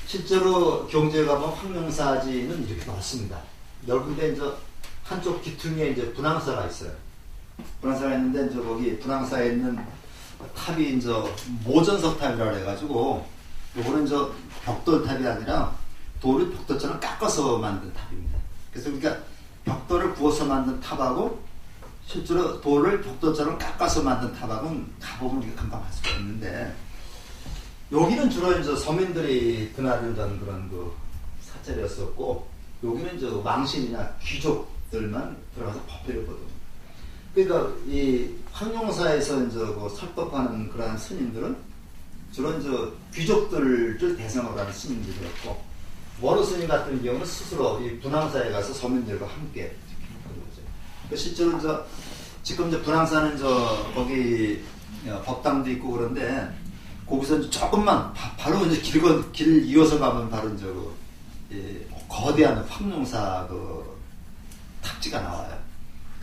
실제로 경주에 가면 황룡사지는 이렇게 넓습니다. 넓은데 이제 한쪽 기퉁에 이제 분황사가 있어요. 분황사가 있는데 이제 거기 분황사에 있는 탑이 이제 모전석 탑이라고 해가지고 요거는 이제 벽돌탑이 아니라 돌을 벽돌처럼 깎아서 만든 탑입니다. 그래서 우리가 벽돌을 구워서 만든 탑하고 실제로 돌을 벽돌처럼 깎아서 만든 탑하고는 가보면 우리가 금방 알 수가 있는데 여기는 주로 이제 서민들이 드나들던 그런 그 사찰이었었고 여기는 이제 왕신이나 귀족들만 들어가서 법회를 보거든요. 그러니까 이 황룡사에서 이제 그 설법하는 그러한 스님들은 주로 이제 귀족들을 대상으로 하는 스님들이었고 워로 스님 같은 경우는 스스로 이 분황사에 가서 서민들과 함께 하는 거죠. 실제로 이제 지금 이제 분황사는 거기 법당도 있고 그런데 거기서 이제 조금만 바로 이제 길 이어서 가면 바로 이제 거대한 황룡사 그 탑지가 나와요.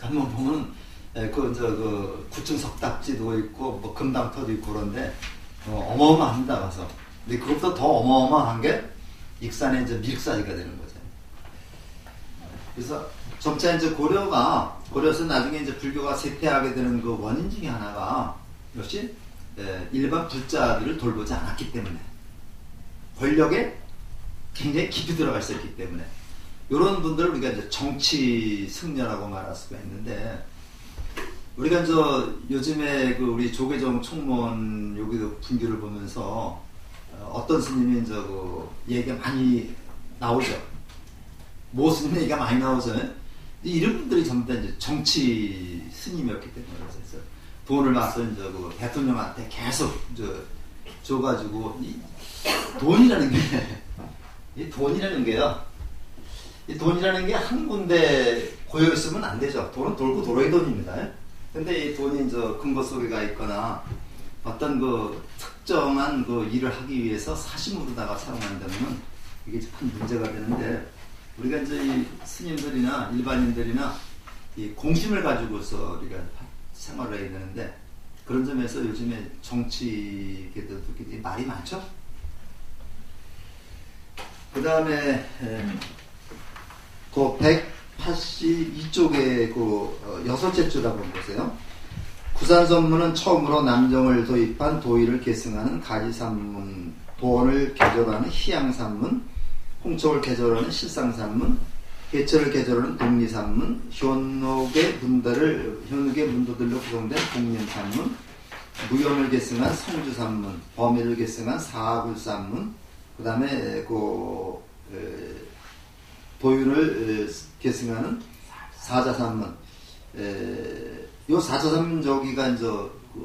한번 보면 그 9층 석탑지도 있고 뭐 금당터도 있고 그런데 어마어마합니다. 가서. 근데 그것보다 더 어마어마한 게 익산의 이제 밀사지가 되는 거죠. 그래서 점차 이제 고려에서 나중에 이제 불교가 쇠퇴하게 되는 그 원인 중에 하나가 역시 일반 불자들을 돌보지 않았기 때문에 권력에 굉장히 깊이 들어가 있었기 때문에 이런 분들을 우리가 이제 정치 승려라고 말할 수가 있는데 우리가 이제 요즘에 그 우리 조계종 총무원 여기도 분규를 보면서 어떤 스님이 이제 그 얘기가 많이 나오죠. 모 스님 얘기가 많이 나오죠. 이런 분들이 전부 다 이제 정치 스님이었기 때문에 그래서 돈을 막서 이제 그 대통령한테 계속 이제 줘가지고 이 돈이라는 게 한 군데 고여 있으면 안 되죠. 돈은 돌고 돌아야 돈입니다. 근데 이 돈이 이제 근거 속에 가 있거나 어떤 그 특정한 그 일을 하기 위해서 사심으로다가 사용한다면 이게 큰 문제가 되는데 우리가 이제 이 스님들이나 일반인들이나 이 공심을 가지고서 우리가 생활을 해야 되는데 그런 점에서 요즘에 정치계들도 굉장히 말이 많죠. 그 다음에 그 182쪽에 그 여섯째 줄 한번 보세요. 구산선문은 처음으로 남정을 도입한 도의를 계승하는 가지산문, 도원을 개절하는 희양산문, 홍촉을 개절하는 실상산문, 개철을 개절하는 독리산문, 현옥의 문도들로 구성된 공림산문, 무염을 계승한 성주산문, 범위를 계승한 사굴산문, 그 다음에 도윤을 계승하는 사자산문. 요 사자산문 저기가 이제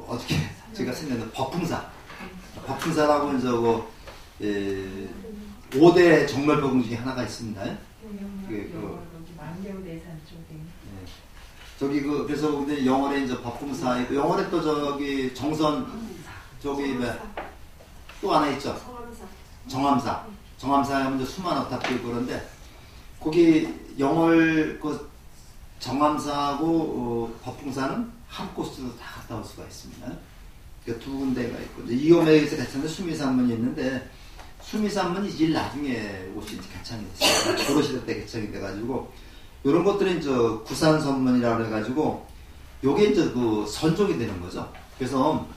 어떻게 제가 생각하는 법풍사라고 이제 5대 정멸법궁 중에 하나가 있습니다. 만개우대산 쪽에. 저기 그래서 근데 영월에 이제 법풍사 있고 영월에 또 저기 정선 저기 또 하나 있죠. 정암사 하면 이제 수만 어탑도 있고 그런데 거기 영월 그 정암사하고 법풍사는 한 코스로 다 갔다 올 수가 있습니다. 그러니까 두 군데가 있고 이제 이호매에서 개창된 수미산문이 있는데 수미산문이 제일 나중에 옷이 개창이 됐어요. 고려시대 때 개창이 돼가지고 이런 것들이 이제 구산선문이라고 해가지고 요게 이제 그 선종이 되는 거죠. 그래서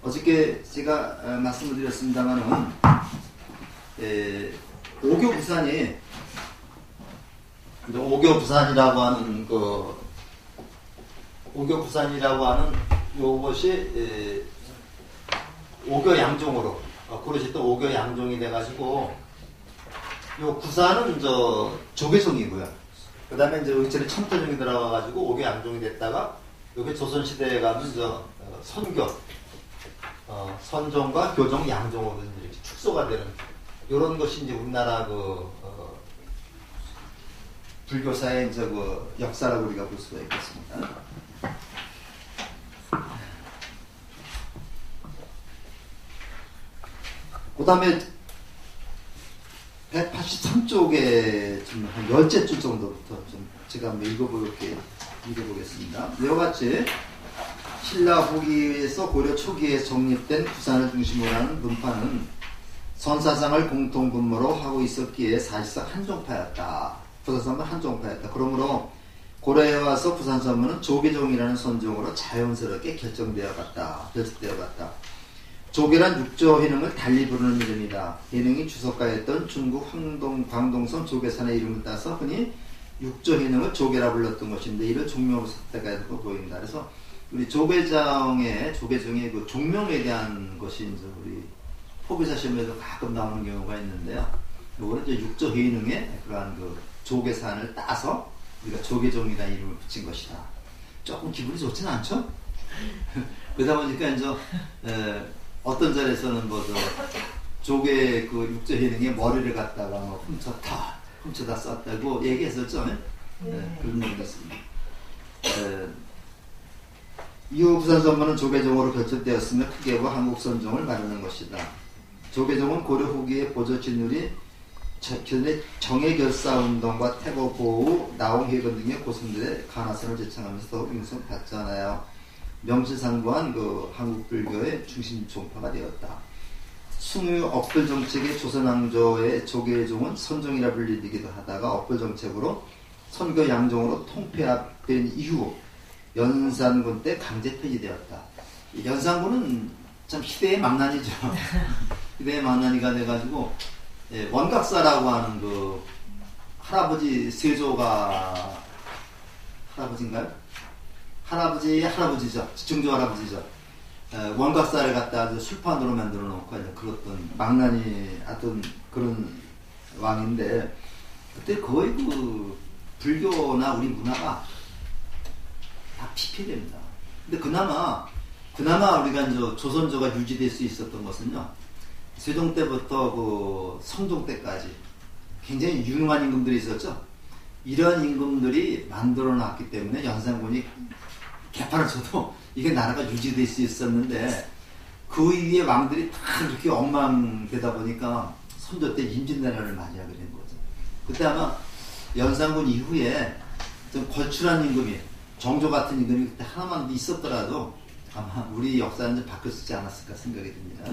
어저께 제가 말씀을 드렸습니다만은 오교부산이 오교부산이라고 하는 오교부산이라고 하는 요것이 오교양종으로 고려시 때 오교양종이 돼가지고 요 구산은 조계종이고요. 그 다음에 이제 의철이 청태종이 들어가가지고 오교양종이 됐다가 여기 조선시대에 가면 선교 선종과 교종 양종으로 이렇게 축소가 되는 이런 것이 이제 우리나라 불교사의 이제 역사라고 우리가 볼 수가 있겠습니다. 그 다음에 183쪽에 좀 한 10째 줄 정도부터 좀 제가 한번 읽어보겠습니다. 이와 같이 신라 후기에서 고려 초기에 정립된 부산을 중심으로 하는 문파는 선사상을 공통분모로 하고 있었기에 사실상 한종파였다. 부산선은 한종파였다. 그러므로 고려에 와서 부산선문은 조계종이라는 선종으로 자연스럽게 결정되어 갔다. 조계란 육조 해능을 달리 부르는 이름이다. 해능이 주석가였던 중국 광동성 조계산의 이름을 따서 흔히 육조 해능을 조계라 불렀던 것인데 이를 종명으로 샀다가 보인다. 그래서 우리 조계종의 그 종명에 대한 것이 이제 우리 포교사 시험에도 가끔 나오는 경우가 있는데요. 이거는 이제 육조 해능의 그러한 그 조계산을 따서 우리가 조계종이라는 이름을 붙인 것이다. 조금 기분이 좋지는 않죠? 그러다 보니까 이제 어떤 자리에서는 조계 그 육조 해능의 머리를 갖다가 훔쳐다 썼다고 얘기했었죠. 그런 얘기가 있습니다. 이후 부산선문은 조계종으로 결정되었으며 크게 보 한국선종을 말하는 것이다. 조계종은 고려 후기의 보조 진율이 정예결사운동과 태고보우, 나홍해건 등의 고승들의 간화선을 제창하면서 더욱 인정받잖아요. 명실상부한 그 한국불교의 중심 종파가 되었다. 숭유 억불정책의 조선왕조의 조계종은 선종이라 불리기도 하다가 억불정책으로 선교 양종으로 통폐합된 이후 연산군 때 강제 폐지되었다. 연산군은 참 희대의 망난이죠. 희대의 망난이가 돼가지고 원각사라고 하는 그 할아버지 세조가 할아버지인가요? 할아버지죠. 증조 할아버지죠. 원각사를 갖다 술판으로 만들어 놓고 그랬던 망나니 하여튼 그런 왕인데 그때 거의 그 불교나 우리 문화가 다 피폐됩니다. 근데 그나마 우리가 이제 조선조가 유지될 수 있었던 것은요. 세종 때부터 그 성종 때까지 굉장히 유능한 임금들이 있었죠. 이런 임금들이 만들어 놨기 때문에 연산군이 개판을 쳐도 이게 나라가 유지될 수 있었는데 그 위에 왕들이 다 그렇게 엉망되다 보니까 선조 때 임진왜란을 맞이하게 된 거죠. 그때 아마 연산군 이후에 좀 걸출한 임금이 정조 같은 임금이 그때 하나만 있었더라도 아마 우리 역사는 좀 바뀌었지 않았을까 생각이 듭니다.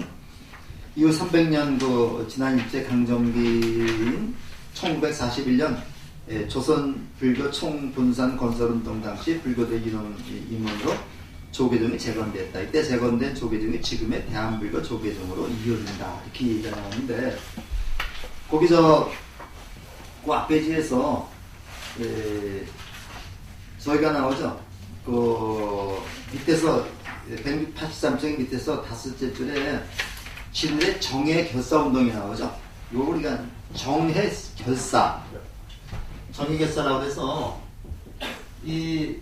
이후 300년 그 지난 일제 강점기인 1941년 조선 불교 총분산 건설운동 당시 불교대 임원으로 조계종이 재건됐다. 이때 재건된 조계종이 지금의 대한불교 조계종으로 이어진다. 이렇게 얘기가 나오는데 거기 그 앞페이지에서 저희가 나오죠. 그 밑에서 183쪽 밑에서 5째 줄에 진일의 정예결사운동이 나오죠. 요거 우리가 정예결사라고 해서 이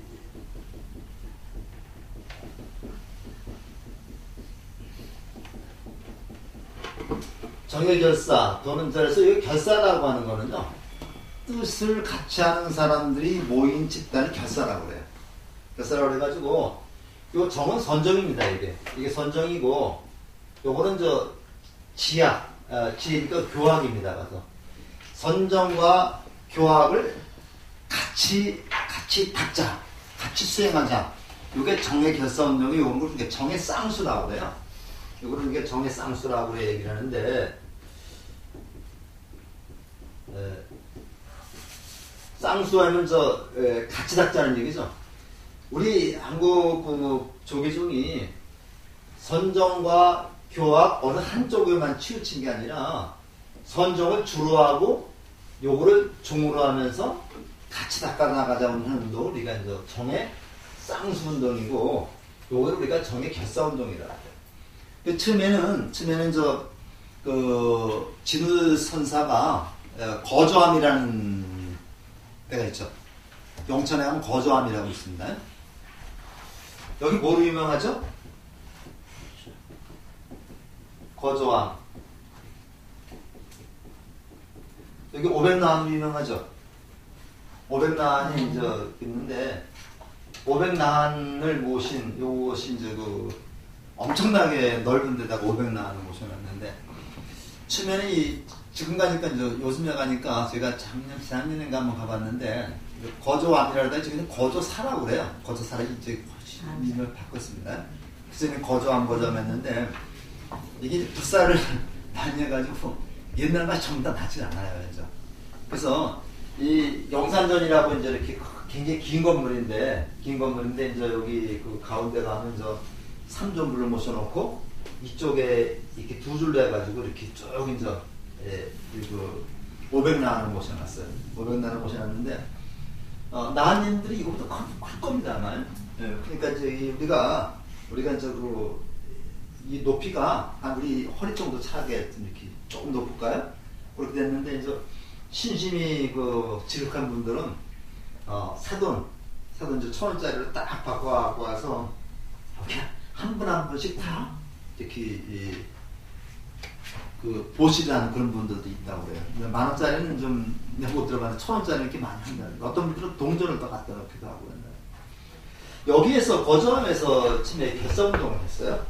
정예결사 또는 그래서 이 결사라고 하는 거는요. 뜻을 같이 하는 사람들이 모인 집단을 결사라고 그래요. 결사라고 해가지고 요 정은 선정입니다. 이게 선정이고 요거는 지혜니까 교학입니다. 그래서 선정과 교학을 같이 닦자, 같이 수행하자. 요게 정예결사운동이 요런 걸 정예쌍수라고 그래요. 요거를 이게 정예쌍수라고 얘기를 하는데 쌍수하면 같이 닦자는 얘기죠. 우리 한국 그 조계종이 선정과 교학 어느 한쪽에만 치우친 게 아니라 선정을 주로 하고 요거를 종으로 하면서 같이 닦아나가자는 운동을 우리가 이제 정의 쌍수운동이고 요거를 우리가 정의 결사운동이라고 해요. 그 처음에는 그 진우 선사가 거저암이라는 데가 있죠. 영천에 가면 거저암이라고 있습니다. 여기 뭐로 유명하죠? 거조암. 여기 500나무 유명하죠? 500난이 이제 있는데 500난을 모신 요것이 이제 그 엄청나게 넓은 데다가 500난을 모셔놨는데 처음에는 지금 가니까 이제 요즘에 가니까 제가 재작년인가 한번 가봤는데 거조암이라다 지금 거조사라고 그래요. 거조사라 이제 이름을 바꿨습니다. 그전에 거조암 했는데 이게 불사를 많이 해가지고 옛날과 전부 다 낫지 않아요. 그래서 이 영산전이라고 이제 이렇게 굉장히 긴 건물인데 이제 여기 그 가운데 가면 저 삼존불을 모셔놓고 이쪽에 이렇게 두 줄로 해가지고 이렇게 쭉 이제 그 500난을 모셔놨어요. 500난을 모셔놨는데 나한님들이 이거보다 클 겁니다만. 그러니까 이제 우리가 이제 이 높이가 우리 허리 정도 차게 이렇게 조금 높을까요? 그렇게 됐는데 이제 신심이 그 지극한 분들은 사돈 이제 1,000원짜리를 딱 바꿔갖고 와서 이렇게 한 분 한 분씩 다 이렇게 그 보시라는 그런 분들도 있다고 그래요. 10,000원짜리는 좀 내가 못 들어봤는데 1,000원짜리 이렇게 많이 한다. 어떤 분들은 동전을 더 갖다 놓기도 하고. 여기에서 거조암에서 처음에 결사운동을 했어요.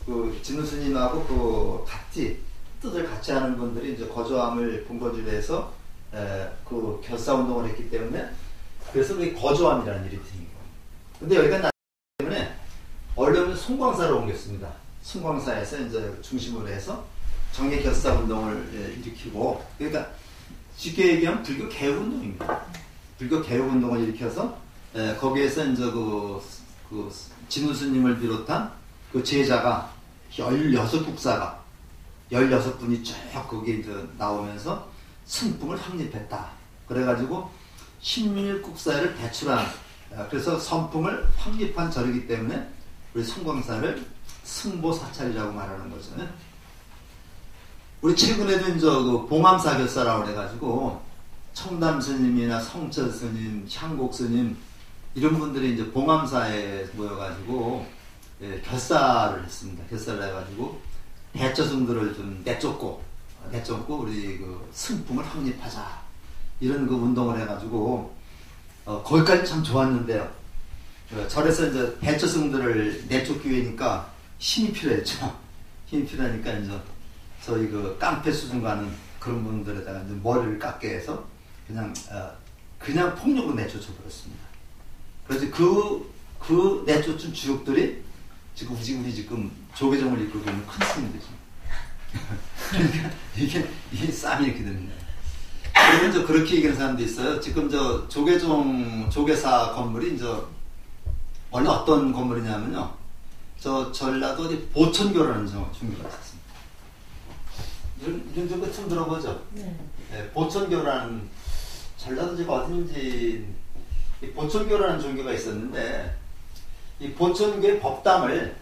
그 진우 스님하고 그 뜻을 같이 하는 분들이 이제 거조암을 본거지에서 그 결사운동을 했기 때문에 그래서 그 거조암이라는 이름이 생긴 거예요. 근데 여기가 나 때문에 원래는 송광사로 옮겼습니다. 송광사에서 이제 중심으로 해서 정예 결사운동을 일으키고, 그러니까 쉽게 얘기하면 불교 개혁운동입니다. 불교 개혁운동을 일으켜서 거기에서 이제 그 진우 스님을 비롯한 그 제자가 16국사가 16분이 쭉 거기에 이제 나오면서 승풍을 확립했다. 그래가지고 신밀국사를 배출한, 그래서 선풍을 확립한 절이기 때문에 우리 성광사를 승보사찰이라고 말하는 거죠. 우리 최근에도 이제 그 봉암사결사라고 그래가지고 청담 스님이나 성철 스님, 향곡 스님 이런 분들이 이제 봉암사에 모여가지고 결사를 했습니다. 결사를 해가지고 대처승들을 좀 내쫓고 우리 그 승풍을 확립하자 이런 그 운동을 해가지고 거기까지 참 좋았는데요. 절에서 이제 대처승들을 내쫓기 위해니까 힘이 필요했죠. 힘이 필요하니까 이제 저희 그 깡패 수준 가는 그런 분들에다가 이제 머리를 깎게 해서 그냥 폭력으로 내쫓아 버렸습니다. 그래서 그 내쫓은 주역들이 지금 우리 지금 조계종을 이끌고 있는 큰 스님들이죠. 그러니까 이게 쌈이 이렇게 되는 거예요. 그리고 이제 그렇게 얘기하는 사람도 있어요. 지금 저 조계사 건물이 이제 원래 어떤 건물이냐면요. 저 전라도 어디 보천교라는 종교가 있었습니다. 이런 종교 처음 들어보죠? 네. 보천교라는 전라도 지금 어딘지 이 보천교라는 종교가 있었는데 이 보천교의 법당을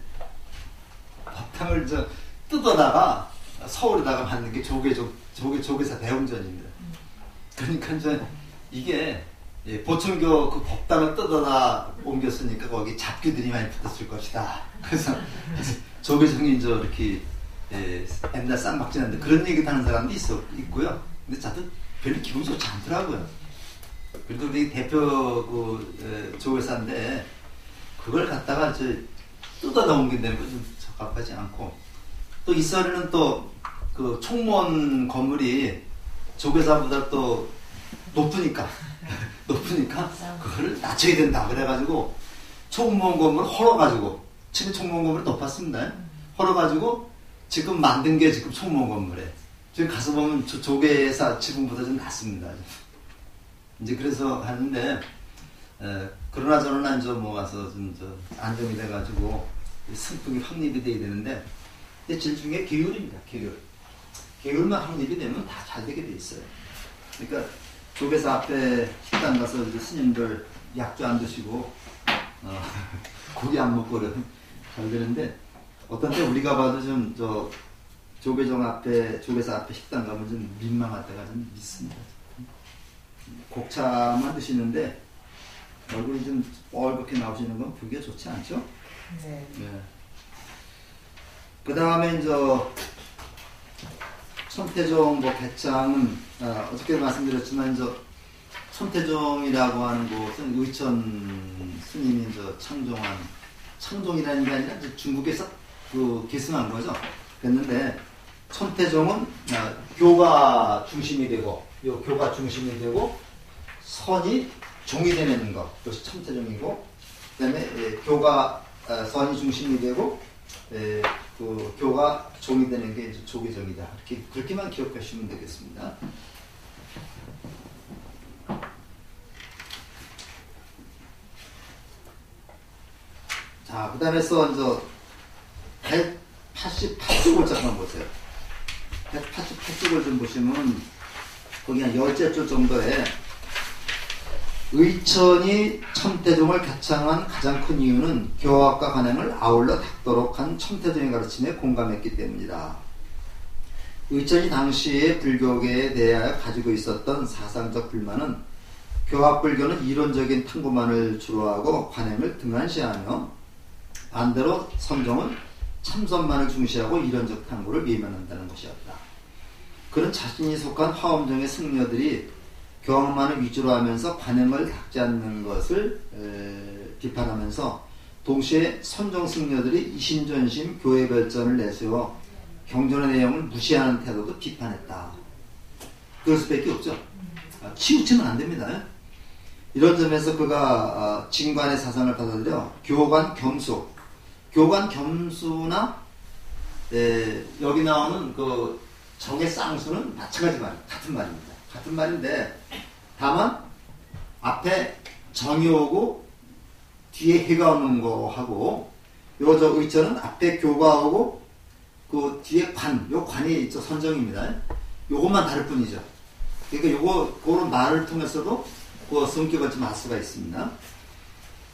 저 뜯어다가 서울에다가 만든 게 조계사 대웅전입니다. 그러니까 이제 이게 보천교 그 법당을 뜯어다 옮겼으니까 거기 잡귀들이 많이 붙었을 것이다. 그래서 조계종이 이제 이렇게 옛날 쌈박지는데 그런 얘기 하는 사람도 있고요. 근데 저도 별로 기분이 좋지 않더라고요. 그래도 우리 대표 조계사인데 그걸 갖다가 뜯어다 옮긴다는 건 좀 적합하지 않고, 또 이썰에는 또 그 총무원 건물이 조계사보다 또 높으니까 그거를 낮춰야 된다 그래가지고 총무원 건물을 헐어가지고, 지금 총무원 건물이 높았습니다. 헐어가지고 지금 만든 게 지금 총무원 건물에 지금 가서 보면 조계사 지붕보다 좀 낮습니다. 이제 그래서 하는데 그러나 저러나 이제 뭐 와서 좀 안정이 돼가지고 승풍이 확립이 돼야 되는데, 근데 제일 중요한 게 계율입니다. 계율만 확립이 되면 다 잘 되게 돼 있어요. 그러니까 조계사 앞에 식당 가서 이제 스님들 약주 안 드시고 고기 안 먹고 그러면 잘 되는데, 어떤 때 우리가 봐도 좀 조계사 앞에 식당 가면 좀 민망할 때가 좀 있습니다. 곡차만 드시는데 얼굴이 좀 뻘겋게 나오시는 건 보기가 좋지 않죠? 네. 그 다음에 이제 천태종 뭐 개창은 어저께 말씀드렸지만 이제 천태종이라고 하는 곳은 의천 스님이 이제 창종이라는 게 아니라 이제 중국에서 그 계승한 거죠. 그랬는데 천태종은 교가 중심이 되고 요 교가 중심이 되고 선이 종이 되는 것, 그것이 천태종이고, 그다음에 교가 선이 중심이 되고 그 교가 종이 되는 게 이제 조계종이다. 그렇게만 기억하시면 되겠습니다. 자, 그 다음에서 이제 188쪽을 잠깐 보세요. 188쪽을 좀 보시면 거기 한 10줄 정도에 의천이 천태종을 개창한 가장 큰 이유는 교학과 관행을 아울러 닦도록 한 천태종의 가르침에 공감했기 때문이다. 의천이 당시에 불교계에 대하여 가지고 있었던 사상적 불만은 교학불교는 이론적인 탐구만을 주로 하고 관행을 등한시하며 반대로 선종은 참선만을 중시하고 이론적 탐구를 외면한다는 것이었다. 그는 자신이 속한 화엄종의 승려들이 교학만을 위주로 하면서 관행을 닦지 않는 것을 비판하면서 동시에 선종 승려들이 이심전심 교회 별전을 내세워 경전의 내용을 무시하는 태도도 비판했다. 그럴 수밖에 없죠. 치우치면 안 됩니다. 이런 점에서 그가 진관의 사상을 받아들여 교관 겸수나 여기 나오는 그 정의 쌍수는 마찬가지 말, 같은 말입니다. 같은 말인데 다만 앞에 정이 오고 뒤에 해가 오는 거하고 요 저 의천은 앞에 교가 오고 그 뒤에 요 관이 있죠. 선정입니다. 요것만 다를 뿐이죠. 그러니까 그런 말을 통해서도 그 성격을 좀 알 수가 있습니다.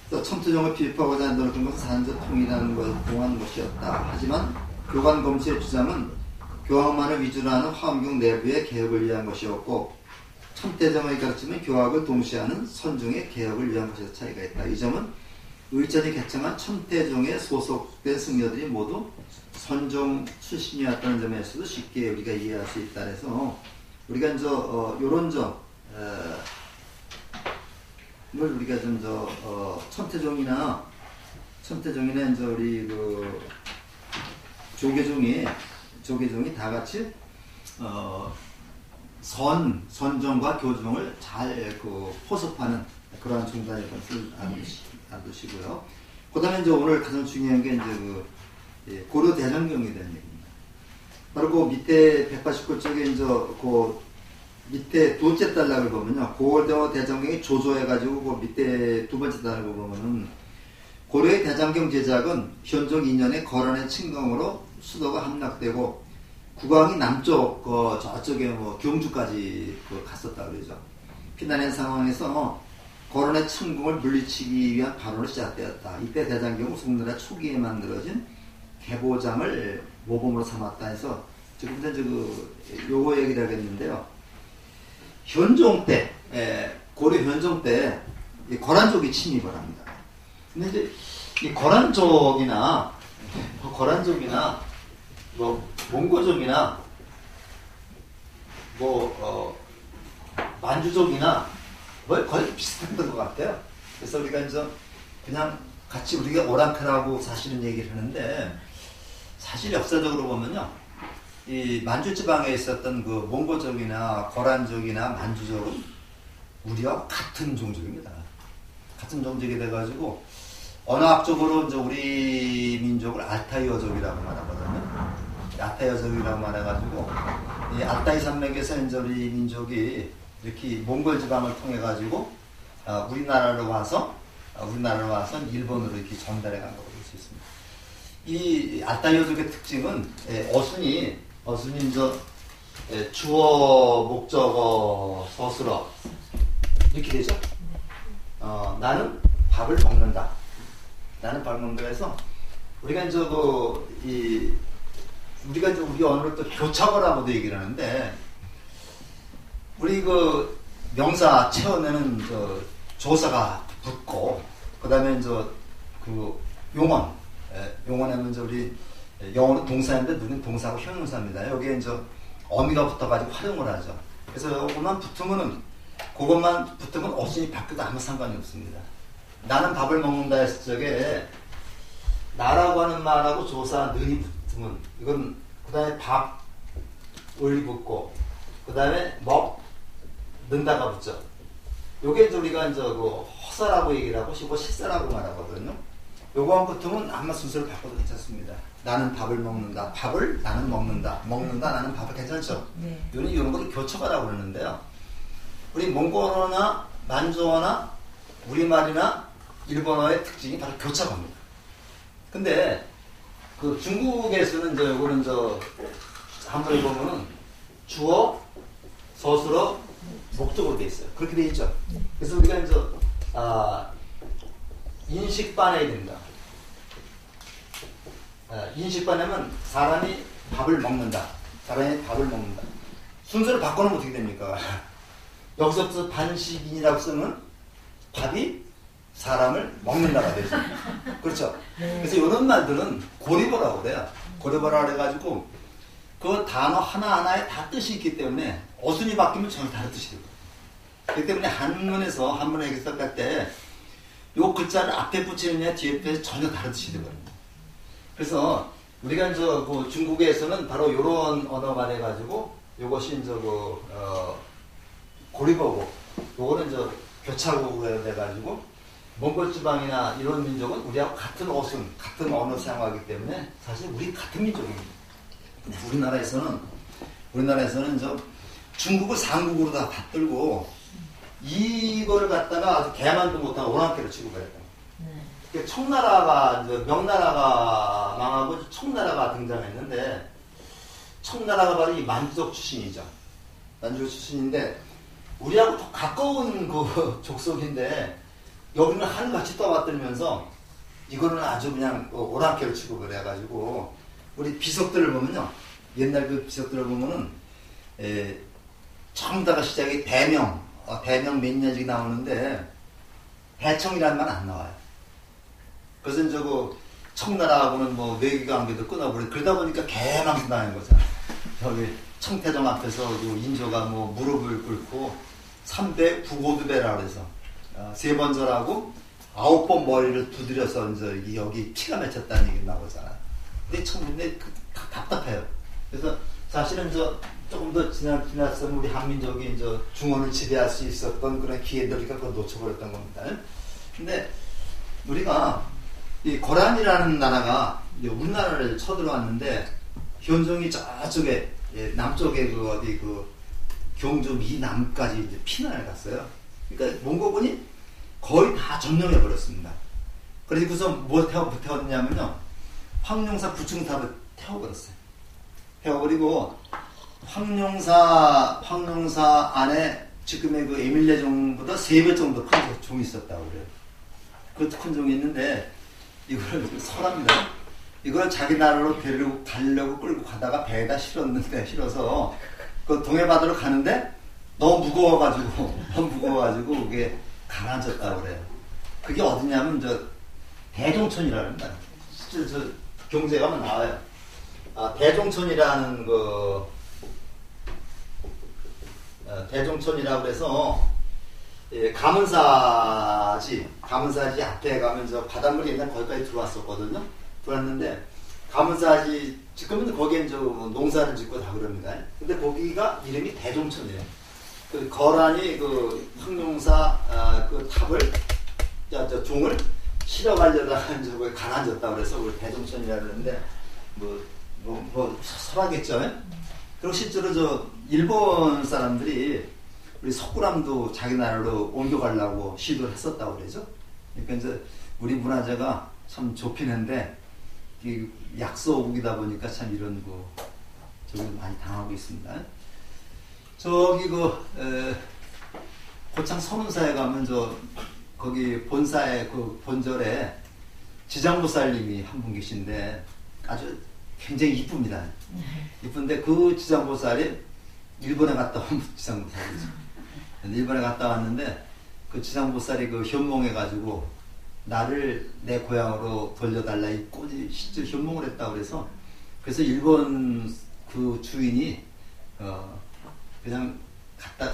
또 천태종을 비판하고자 한다는 것은 산적 통일하는 것을 공한 것이었다. 하지만 교관 검수의 주장은 교학만을 위주로 하는 화엄경 내부의 개혁을 위한 것이었고 천태종의 가르침은 교학을 동시하는 선종의 개혁을 위한 것에서 차이가 있다. 이 점은 의천이 개창한 천태종에 소속된 승려들이 모두 선종 출신이었다는 점에서도 쉽게 우리가 이해할 수 있다. 그래서 우리가 이제 요런 점 을 우리가 좀 천태종이나 이제 우리 그 조계종이 다 같이 선종과 교종을 잘 포섭하는 그러한 종단의 것을 알으시고요. 그 다음에 이제 오늘 가장 중요한 게 이제 고려 대장경에 대한 얘기입니다. 바로 그 밑에 189쪽에 이제 그 밑에 두 번째 단락을 보면요. 고려 대장경이 조조해가지고 그 밑에 두 번째 단락을 보면은 고려의 대장경 제작은 현종 2년에 거란의 침공으로 수도가 함락되고 국왕이 남쪽 저쪽에 뭐 경주까지 갔었다 그러죠. 피난의 상황에서 거란의 침공을 물리치기 위한 발언을 시작되었다. 이때 대장경은 송나라 초기에 만들어진 개보장을 모범으로 삼았다 해서 지금 이제 요거 얘기를 하겠는데요. 현종 때, 고려 현종 때, 거란족이 침입을 합니다. 근데 이제, 이 거란족이나, 몽고족이나, 만주족이나, 거의 비슷한 것 같아요. 그래서 우리가 이제, 그냥 같이 우리가 오랑캐라고 사실은 얘기를 하는데, 사실 역사적으로 보면요. 이 만주지방에 있었던 그 몽고족이나 거란족이나 만주족은 우리와 같은 종족입니다. 같은 종족이 돼가지고 언어학적으로 이제 우리 민족을 알타이어족이라고 말하거든요. 알타이어족이라고 말해가지고 이 알타이 산맥에서 이제 우리 민족이 이렇게 몽골 지방을 통해 가지고 우리나라로 와서 일본으로 이렇게 전달해 간 거로 볼 수 있습니다. 이 알타이어족의 특징은 어순이 이제 주어 목적어 서술어 이렇게 되죠. 나는 밥을 먹는다. 나는 밥을 먹는다 해서 우리가 이제 우리가 이제 우리 언어로 또 교착어라고도 얘기를 하는데 우리 그 명사 채워내는 조사가 붙고 그다음에 이제 그 용언하면 이제 우리 영어는 동사인데 누군 동사하고 형용사입니다. 여기에 이제 어미가 붙어가지고 활용을 하죠. 그래서 요것만 붙으면은 그것만 붙으면 어순이 바뀌어도 아무 상관이 없습니다. 나는 밥을 먹는다 했을 적에 나라고 하는 말하고 조사 는이 붙으면 이건 그 다음에 밥 을이 붙고 그 다음에 먹는다가 붙죠. 요게 이제 우리가 이제 그 허사라고 얘기를 하고 실사라고 말하거든요. 요거만 붙으면 아마 순서를 바꿔도 괜찮습니다. 나는 밥을 먹는다. 밥을 나는 먹는다. 먹는다 나는 밥을 괜찮죠? 네. 이런 것도 교처가라고 그러는데요. 우리 몽골어나 만주어나 우리말이나 일본어의 특징이 바로 교차입니다. 근데 그 중국에서는 요거는 한번 보면은 주어, 서술어, 목적으로 돼 있어요. 그렇게 돼 있죠. 그래서 우리가 인식반해야 됩니다. 인식반하면 사람이 밥을 먹는다. 사람이 밥을 먹는다. 순서를 바꿔놓으면 어떻게 됩니까? 여기서부터 반식인이라고 쓰면 밥이 사람을 먹는다가 되죠. 그렇죠? 그래서 이런 말들은 고리보라고 그래요. 고리보라고 그래가지고 그 단어 하나하나에 다 뜻이 있기 때문에 어순이 바뀌면 전혀 다른 뜻이 되고 그렇기 때문에 한문에서 한문에 해석할 때 요 글자를 앞에 붙이느냐 뒤에 붙이느냐 전혀 다른 뜻이 되거든요. 그래서 우리가 그 중국에서는 바로 요런 언어가 돼가지고 요것이 고리보고 요거는 교차국으로 돼가지고 몽골 지방이나 이런 민족은 우리하고 같은 어순, 같은 언어 사용하기 때문에 사실 우리 같은 민족입니다. 우리나라에서는 중국을 상국으로 다 받들고 이거를 갖다가 아주 개만도 못한 오랑캐로 취급을 했다. 청나라가 명나라가 망하고 청나라가 등장했는데 청나라가 바로 이 만주족 출신이죠. 만주족 출신인데 우리하고 더 가까운 그 족속인데 여기는 하늘같이 떠받들면서 이거는 아주 그냥 오랑캐로 취급을 해가지고 우리 비석들을 보면요. 옛날 그 비석들을 보면은 처음부터 시작이 대명 몇 년씩 나오는데 대청이라는 말은 안 나와요. 그것은 청나라하고는 외교관계도 끊어버리고 그러다 보니까 개망신당한 거잖아요. 여기 청태정 앞에서 인조가 무릎을 꿇고 3대 부고두배라 그래서 3번 절하고 9번 머리를 두드려서 여기 피가 맺혔다는 얘기 나오잖아요. 근데 답답해요. 그래서 사실은 조금 더 지났으면 우리 한민족이 중원을 지배할 수 있었던 그런 기회들이니까 그걸 놓쳐버렸던 겁니다. 근데 우리가 이 고란이라는 나라가 우리나라를 쳐들어왔는데 현종이 저쪽에 남쪽에 경주 미남까지 피난을 갔어요. 그러니까 몽고군이 거의 다 점령해 버렸습니다. 그래서 뭐 태웠냐면요. 황룡사 부충탑을 태워버렸어요. 태워버리고 황룡사 안에 지금의 그 에밀레 종보다 3배 정도 큰 종이 있었다고 그래요. 그 큰 종이 있는데 이걸 설합니다. 이걸 자기 나라로 가려고 끌고 가다가 배에다 실어서 그 동해바다로 가는데 너무 무거워가지고 그게 가라앉았다고 그래요. 그게 어디냐면 대종천이라는 말. 실제 경제에 가면 나와요. 대종천이라는 대종천이라고 해서 가문사지 앞에 가면 바닷물이 옛날 거기까지 들어왔었거든요. 들어왔는데 가문사지 지금은 거기에 농사를 짓고 다 그럽니다. 근데 거기가 이름이 대종천이에요. 그 거란이 그 황룡사 그 탑을 종을 실어가려다가 거기 가라앉았다고 그래서 그걸 대종천이라 그러는데 설하겠죠. 그리고 실제로 일본 사람들이 우리 석굴암도 자기 나라로 옮겨가려고 시도를 했었다고 그러죠. 그러니까 우리 문화재가 참 좋긴 한데 약소국이다 보니까 참 이런 저기 많이 당하고 있습니다. 저기 고창 선운사에 가면 거기 본사의 본절에 지장보살님이 한 분 계신데 아주 굉장히 이쁩니다. 이쁜데 그 지장보살이 일본에 갔다 온 지장보살이죠. 일본에 갔다 왔는데 그 지장보살이 현몽해가지고 나를 내 고향으로 돌려달라 이 꼬지 실제 현몽을 했다고 그래서 그래서 일본 그 주인이 그냥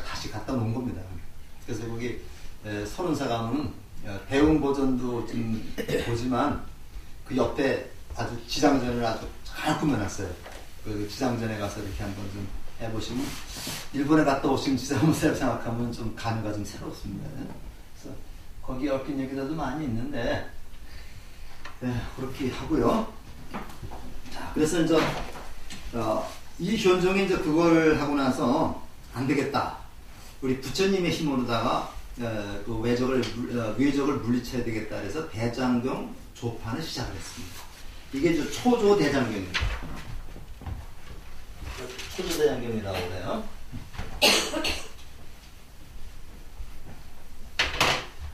다시 갖다 놓은 겁니다. 그래서 거기 선운사 가면은 대웅 버전도 좀 보지만 그 옆에 아주 지장전을 아주 잘 꾸며놨어요. 그 지장전에 가서 이렇게 한번 좀 해보시면 일본에 갔다 오신 지장을 생각하면 좀 감회가 좀 새롭습니다. 그래서 거기 얽힌 얘기들도 많이 있는데 그렇게 하고요. 자, 그래서 이제 이 현종이 이제 그걸 하고 나서 안 되겠다. 우리 부처님의 힘으로다가 그 외적을 물리쳐야 되겠다. 그래서 대장경 조판을 시작을 했습니다. 이게 이제 초조 대장경입니다. 초조 대장경이라고 그래요.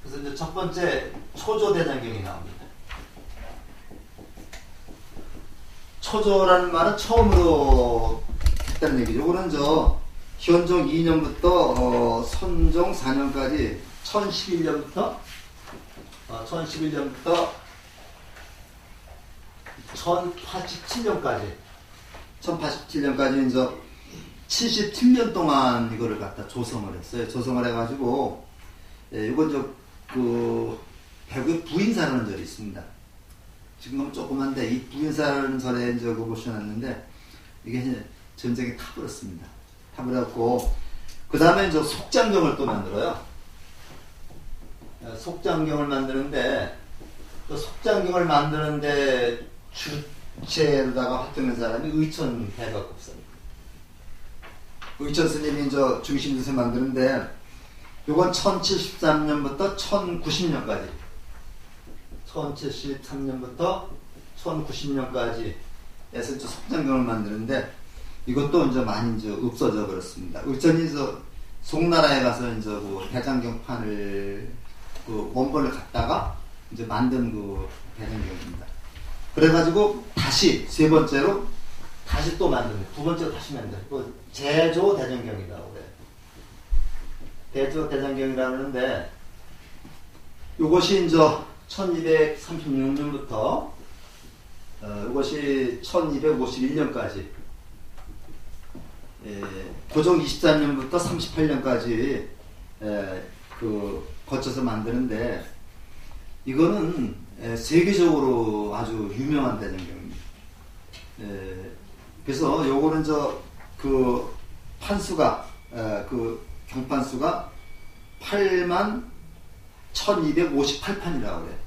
그래서 이제 첫 번째 초조 대장경이 나옵니다. 초조라는 말은 처음으로 했다는 얘기죠. 이거는 현종 2년부터 선종 4년까지 1011년부터 1087년까지 이제 77년 동안 이거를 갖다 조성을 했어요. 조성을 해가지고 이건 그 배구의 부인사라는 절이 있습니다. 지금은 조그만데 이 부인사라는 절에 이제 보셔놨는데 이게 이제 전쟁에 타버렸습니다. 타버렸고 그 다음에 이제 속장경을 또 만들어요. 속장경을 만드는데 또 속장경을 만드는데 주체로다가 활동한 사람이 의천 대각법사입니다. 의천 스님이 이제 중심에서 만드는데 요건 1073년부터 1090년까지 1073년부터 1090년까지 해서 이제 속장경을 만드는데 이것도 이제 많이 이제 없어져 버렸습니다. 의천이 송나라에 가서 이제 그 대장경판을 그 원본을 갖다가 이제 만든 그 대장경입니다. 그래가지고 다시 세 번째로 다시 또 만듭니다. 두 번째로 다시 만들어요. 또 제조 대장경이라고 그래요. 제조 대장경이라고 하는데 이것이 이제 1236년부터 이것이 1251년까지 고종 24년부터 38년까지 그 거쳐서 만드는데 이거는 세계적으로 아주 유명한 대장경입니다. 그래서 요거는 그 판수가 그 경판수가 81,258판이라고 그래요.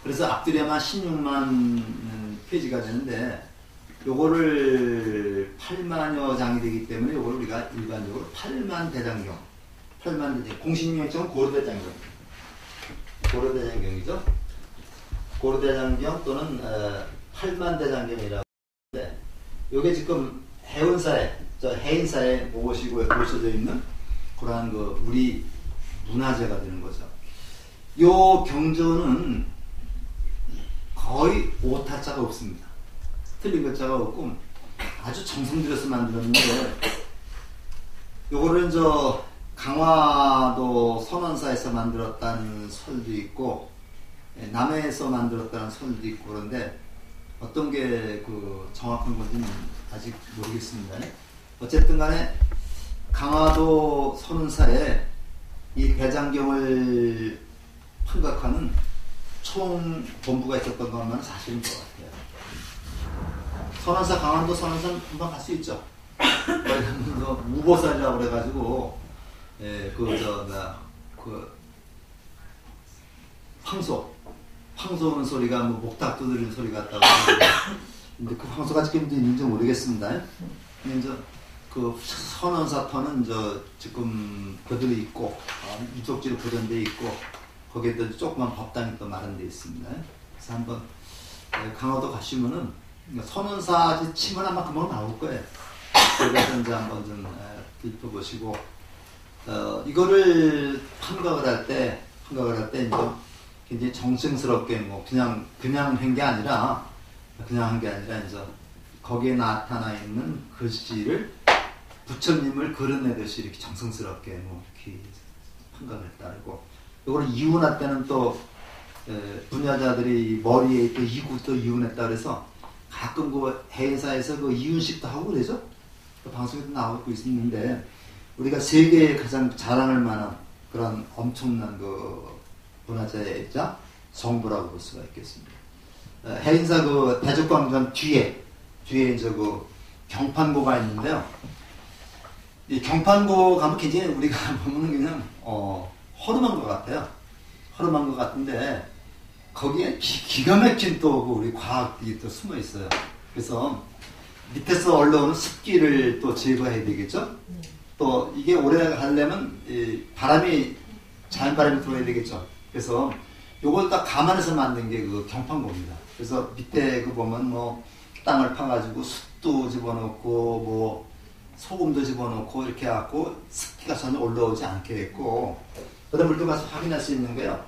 그래서 앞뒤에만 16만 페이지가 되는데 요거를 8만여 장이 되기 때문에 요걸 우리가 일반적으로 8만 대장경, 8만 대장경, 공식 명칭은 고려대장경, 고려대장경이죠. 고려대장경 또는 8만 대장경이라고 하는데 요게 지금 해인사에 모셔져 있는 그러한 그 우리 문화재가 되는 거죠. 요 경전은 거의 오타자가 없습니다. 틀린 글자가 없고 아주 정성 들여서 만들었는데 요거는 강화도 선원사에서 만들었다는 설도 있고 남해에서 만들었다는 설도 있고 그런데 어떤 게 그 정확한 건지는 아직 모르겠습니다. 어쨌든 간에 강화도 선운사에 이 대장경을 판각하는 총 본부가 있었던 것만 사실인 것 같아요. 선운사, 강원도 선운사는 금방 갈 수 있죠. 우보살이라고 그래가지고 황소 오는 소리가 목탁 두드리는 소리 같다고 하는데 근데 그 황소가 지금 있는지 모르겠습니다. 근데 이제 그 선원사터는 지금 그대로 있고 유적지로 그런 데 있고 거기에 또 조그만 법당이 또 마련 데 있습니다. 그래서 한번 강화도 가시면은 선원사 치면 아마 금방 나올 거예요. 그래서 이제 한번 좀 들춰보시고 이거를 판각을 할 때 이제 굉장히 정성스럽게 그냥 한 게 아니라 이제 거기에 나타나 있는 글씨를 부처님을 그려내듯이 이렇게 정성스럽게 이렇게 판각을 따르고 이거를 이운할 때는 또 분야자들이 머리에 또 이구 또 이운했다 그래서 가끔 그 해외사에서 그 이윤식도 하고 그러죠. 그 방송에도 나오고 있는데 우리가 세계에 가장 자랑할 만한 그런 엄청난 그 문화재이자 성부라고 볼 수가 있겠습니다. 해인사 그 대적광장 뒤에 이제 그 경판고가 있는데요. 이 경판고 가면 굉장히 우리가 보면 그냥 허름한 것 같아요. 허름한 것 같은데 거기에 기가 막힌 또 우리 과학이 또 숨어 있어요. 그래서 밑에서 올라오는 습기를 또 제거해야 되겠죠. 또 이게 오래 가려면 이 바람이 자연 바람이 들어야 되겠죠. 그래서 요걸 딱 감안해서 만든 게 그 경판고입니다. 그래서 밑에 그 보면 뭐 땅을 파가지고 숯도 집어넣고 뭐 소금도 집어넣고 이렇게 해갖고 습기가 전혀 올라오지 않게 했고, 그다음 우리도 가서 확인할 수 있는 거요.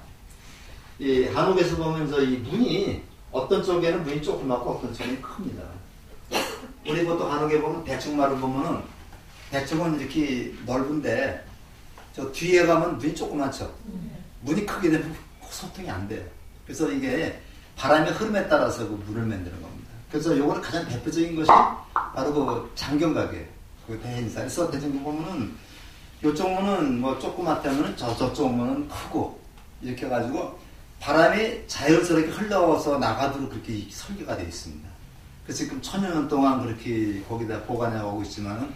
이 한옥에서 보면 이 문이 어떤 쪽에는 문이 조그맣고 어떤 쪽에는 큽니다. 우리 보통 한옥에 보면 대청마루 보면은 대청은 이렇게 넓은데 저 뒤에 가면 문이 조그맣죠. 문이 크게 되면 소통이 안 돼요. 그래서 이게 바람의 흐름에 따라서 그 문을 만드는 겁니다. 그래서 요거는 가장 대표적인 것이 바로 그 장경각이에요. 그 대행사. 그래서 대장경 보면은 요쪽 문은 뭐 조그맣다면은 저쪽 문은 크고 이렇게 해가지고 바람이 자연스럽게 흘러서 나가도록 그렇게 설계가 되어 있습니다. 그래서 지금 1000년 동안 그렇게 거기다 보관하고 있지만은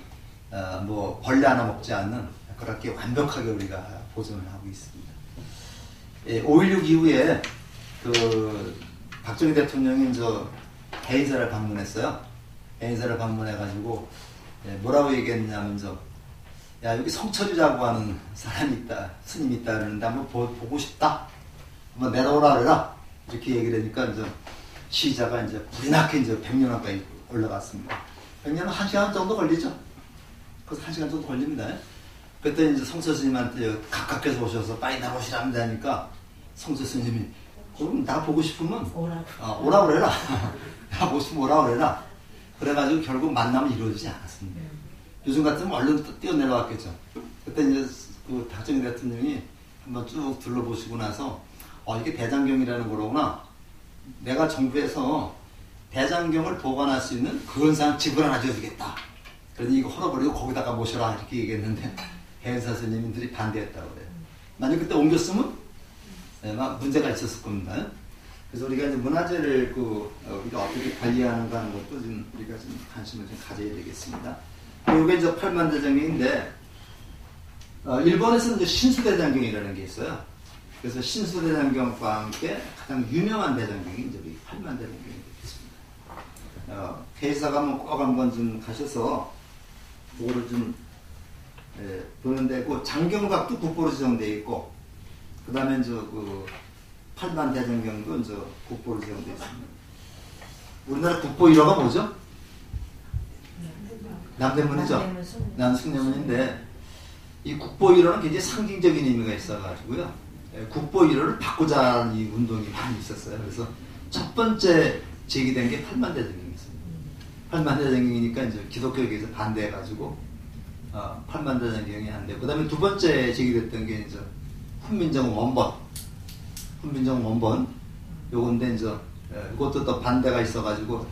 뭐 벌레 하나 먹지 않는 그렇게 완벽하게 우리가 보존을 하고 있습니다. 5.16 이후에 그 박정희 대통령이 해인사를 방문했어요. 해인사를 방문해가지고 뭐라고 얘기했냐면 야 여기 성철이라고 하는 사람이 있다, 스님이 있다 그러는데 한번 보고 싶다, 한번 내려오라 그래라 이렇게 얘기를 하니까 시자가 불이 나게 100년 가까이 올라갔습니다. 100년은 1시간 정도 걸리죠. 그래서 1시간 정도 걸립니다. 그때 성철 스님한테 가깝게서 오셔서 빨리 나오시랍니다 하니까 성철 스님이 그럼 나 보고 싶으면 오라 그래라. 나 보고 싶으면 오라 그래라. 그래가지고 결국 만남은 이루어지지 않았습니다. 요즘 같으면 얼른 뛰어내려왔겠죠. 그때 그 박정희 대통령이 한번 쭉 둘러보시고 나서 이게 대장경이라는 거로구나. 내가 정부에서 대장경을 보관할 수 있는 근사한 집을 하나 지어주겠다. 그러니 이거 헐어버리고 거기다가 모셔라 이렇게 얘기했는데 해인사 스님들이 반대했다고 그래요. 만약 그때 옮겼으면 막 문제가 있었을 겁니다. 그래서 우리가 문화재를 우리가 어떻게 관리하는가 하는 것도 좀 우리가 좀 관심을 좀 가져야 되겠습니다. 이게 팔만대장경인데 일본에서는 신수대장경이라는 게 있어요. 그래서 신수대장경과 함께 가장 유명한 대장경이 우리 팔만대장경이 되겠습니다. 회사가 꼭 한번 좀 가셔서 그거를 좀 보는데 그 장경각도 국보로 지정되어 있고, 그 다음에 그 팔만대장경도 국보로 지정되어 있습니다. 우리나라 국보 1호가 뭐죠? 남대문이죠. 남승려문인데 이 국보 1호는 굉장히 상징적인 의미가 있어가지고요. 국보 1호를 바꾸자는 이 운동이 많이 있었어요. 그래서 첫 번째 제기된 게 팔만대장경이었습니다. 팔만대장경이니까 기독교계에서 반대해가지고 팔만대장경이 안 되고, 그 다음에 두 번째 제기됐던 게 훈민정 원본 요건데 이것도 또 반대가 있어가지고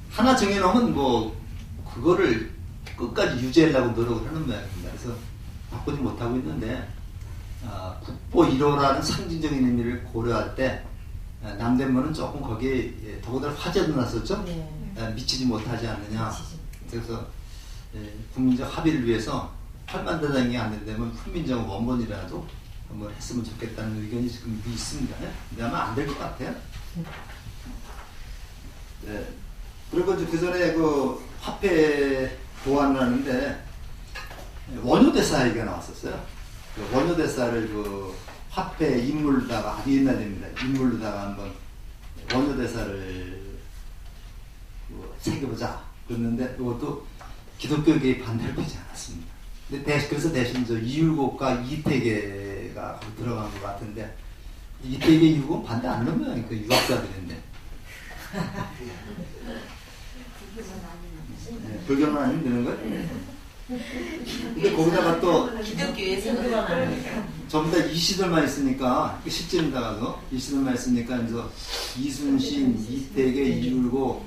하나 정해놓으면 그거를 끝까지 유지하려고 노력을 하는 모양입니다. 그래서 바꾸지 못하고 있는데 국보 1호라는 상징적인 의미를 고려할 때 남대문은 조금 거기에 더군다나 화재도 났었죠. 미치지 못하지 않느냐. 그래서 국민적 합의를 위해서 팔만대장이 안 되면 훈민정 원본이라도 한번 했으면 좋겠다는 의견이 지금 있습니다. 근데 아마 안 될 것 같아요. 그리고 그 전에 그 화폐 보관을 하는데 원효대사 얘기가 나왔었어요. 그 원효대사를 그 화폐 인물로다가 아주 옛날입니다. 인물로다가 한번 원효대사를 새겨보자 그랬는데 이것도 기독교계의 반대를 받지 않았습니다. 근데 그래서 대신 이율곡과 이태계가 거기 들어간 것 같은데 이태계 이율곡은 반대 안 하는 모양이 그 유학자들인데 불교는 아니면 되는 거예요? 근데 거기다가 또 기독교에서는 전부 다 이시들만 있으니까 실제입니다. 가서 이시들만 있으니까 이순신, 이태계, 이율곡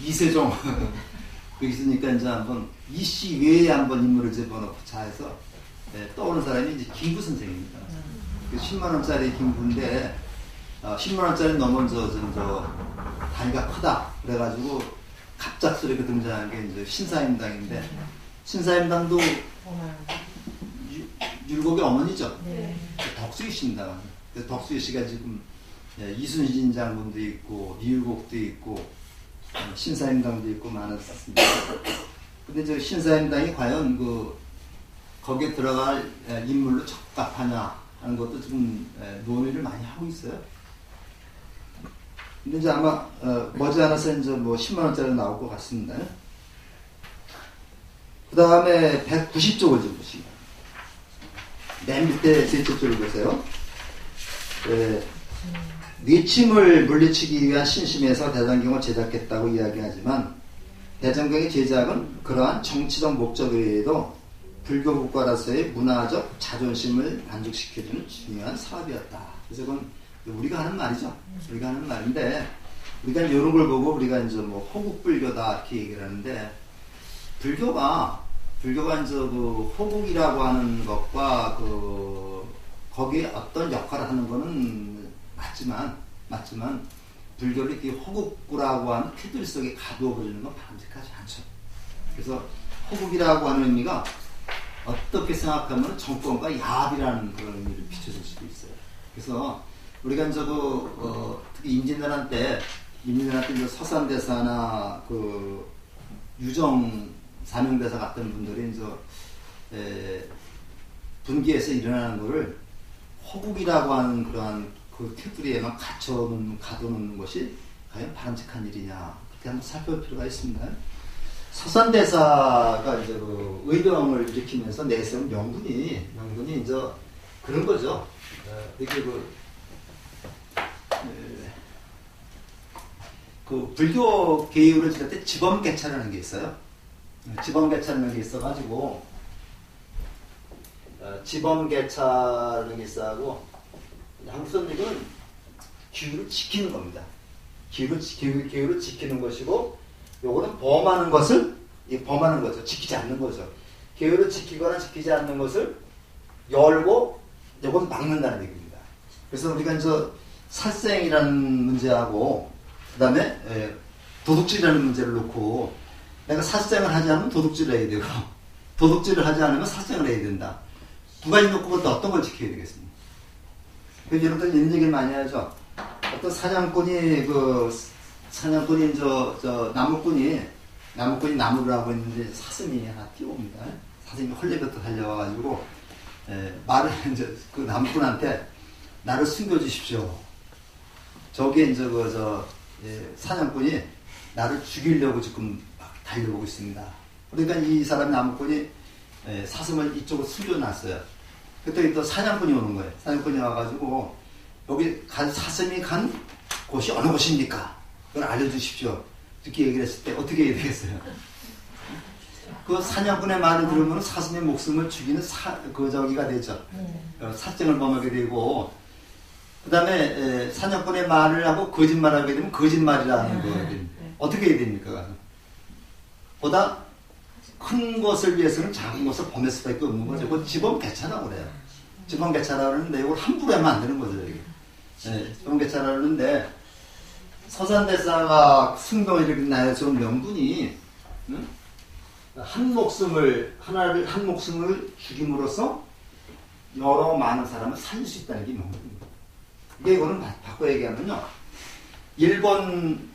이세종 여기 있으니까 이제 한번 이씨 외에 한번 인물을 집어넣고 자해서 떠오르는 사람이 이제 김구 선생입니다. 10만 원짜리 김구인데 10만 원짜리 넘은 저 단위가 크다 그래가지고 갑작스럽게 등장한 게 이제 신사임당인데 신사임당도 율곡의 어머니죠. 네. 덕수희 씨입니다. 덕수희 씨가 지금 이순신 장군도 있고 이율곡도 있고 신사임당도 있고 많았습니다. 근데 저 신사임당이 과연 거기에 들어갈 인물로 적합하냐 하는 것도 지금 논의를 많이 하고 있어요. 근데 이제 아마 머지않아서 이제 뭐 10만 원짜리 나올 것 같습니다. 그 다음에 190쪽을 좀 보시기 바랍니다. 맨 밑에 셋째 줄을 보세요. 위침을 물리치기 위한 신심에서 대장경을 제작했다고 이야기하지만 대장경의 제작은 그러한 정치적 목적 외에도 불교 국가로서의 문화적 자존심을 만족시켜주는 중요한 사업이었다. 그래서 그건 우리가 하는 말이죠. 우리가 하는 말인데 우리가 이런 걸 보고 우리가 이제 뭐 호국불교다 이렇게 얘기를 하는데 불교가 이제 그 호국이라고 하는 것과 거기에 어떤 역할을 하는 거는 맞지만 불교를 이렇게 호국구라고 하는 테두리 속에 가두어 버리는 건 바람직하지 않죠. 그래서 호국이라고 하는 의미가 어떻게 생각하면 정권과 야합이라는 그런 의미를 비춰줄 수도 있어요. 그래서 우리가 이제 특히 임진왜란 때 이제 서산대사나 유정 사명대사 같은 분들이 이제 분기에서 일어나는 거를 호국이라고 하는 그러한 그 테두리에만 가둬놓는 것이 과연 바람직한 일이냐 그렇게 한번 살펴볼 필요가 있습니다. 서산대사가 이제 의병을 일으키면서 내세운 명분이 이제 그런 거죠. 이렇게 불교 계율을 지낼 때 지범개차라는 게 있어요. 지범개차라는 게 있어가지고 지범개차라는 게 있어가지고 한국 선생님은 기율을 지키는 겁니다. 기율을 지키는 것이고 요거는 범하는 거죠. 지키지 않는 거죠. 계율을 지키거나 지키지 않는 것을 열고 요건 막는다는 얘기입니다. 그래서 우리가 이제 살생이라는 문제하고 그 다음에 도둑질이라는 문제를 놓고 내가 살생을 하지 않으면 도둑질을 해야 되고 도둑질을 하지 않으면 살생을 해야 된다. 두 가지 놓고 어떤 걸 지켜야 되겠습니까? 그래서 여러분들 이런 얘기를 많이 하죠. 어떤 사냥꾼이 나무꾼이 나무를 하고 있는데 사슴이 하나 뛰어옵니다. 사슴이 헐레부터 달려와가지고 말을 이제 그 나무꾼한테 나를 숨겨주십시오. 저기에 이제 사냥꾼이 나를 죽이려고 지금 막 달려오고 있습니다. 그러니까 이 사람 나무꾼이 사슴을 이쪽으로 숨겨놨어요. 그때 또 사냥꾼이 오는 거예요. 사냥꾼이 와가지고 여기 사슴이 간 곳이 어느 곳입니까? 그걸 알려주십시오. 이렇게 얘기를 했을 때 어떻게 해야 되겠어요? 그 사냥꾼의 말을 들으면 사슴의 목숨을 죽이는 저기가 되죠. 사정을 범하게 되고 그 다음에 사냥꾼의 말을 하고 거짓말하게 되면 거짓말이라는 거예요. 어떻게 해야 됩니까? 보다 큰 것을 위해서는 작은 것을 범할 수밖에 없는 거죠. 그건 지범개차라고 그래요. 지범개차라고 하는 내용을 함부로 하면 안 되는 거죠. 지범개차라고 하는데 서산대사가 승동을 일으킨 좋은 명분이 한 목숨을 죽임으로써 여러 많은 사람을 살릴 수 있다는 게 명분입니다. 이거는 바꿔 얘기하면요. 일본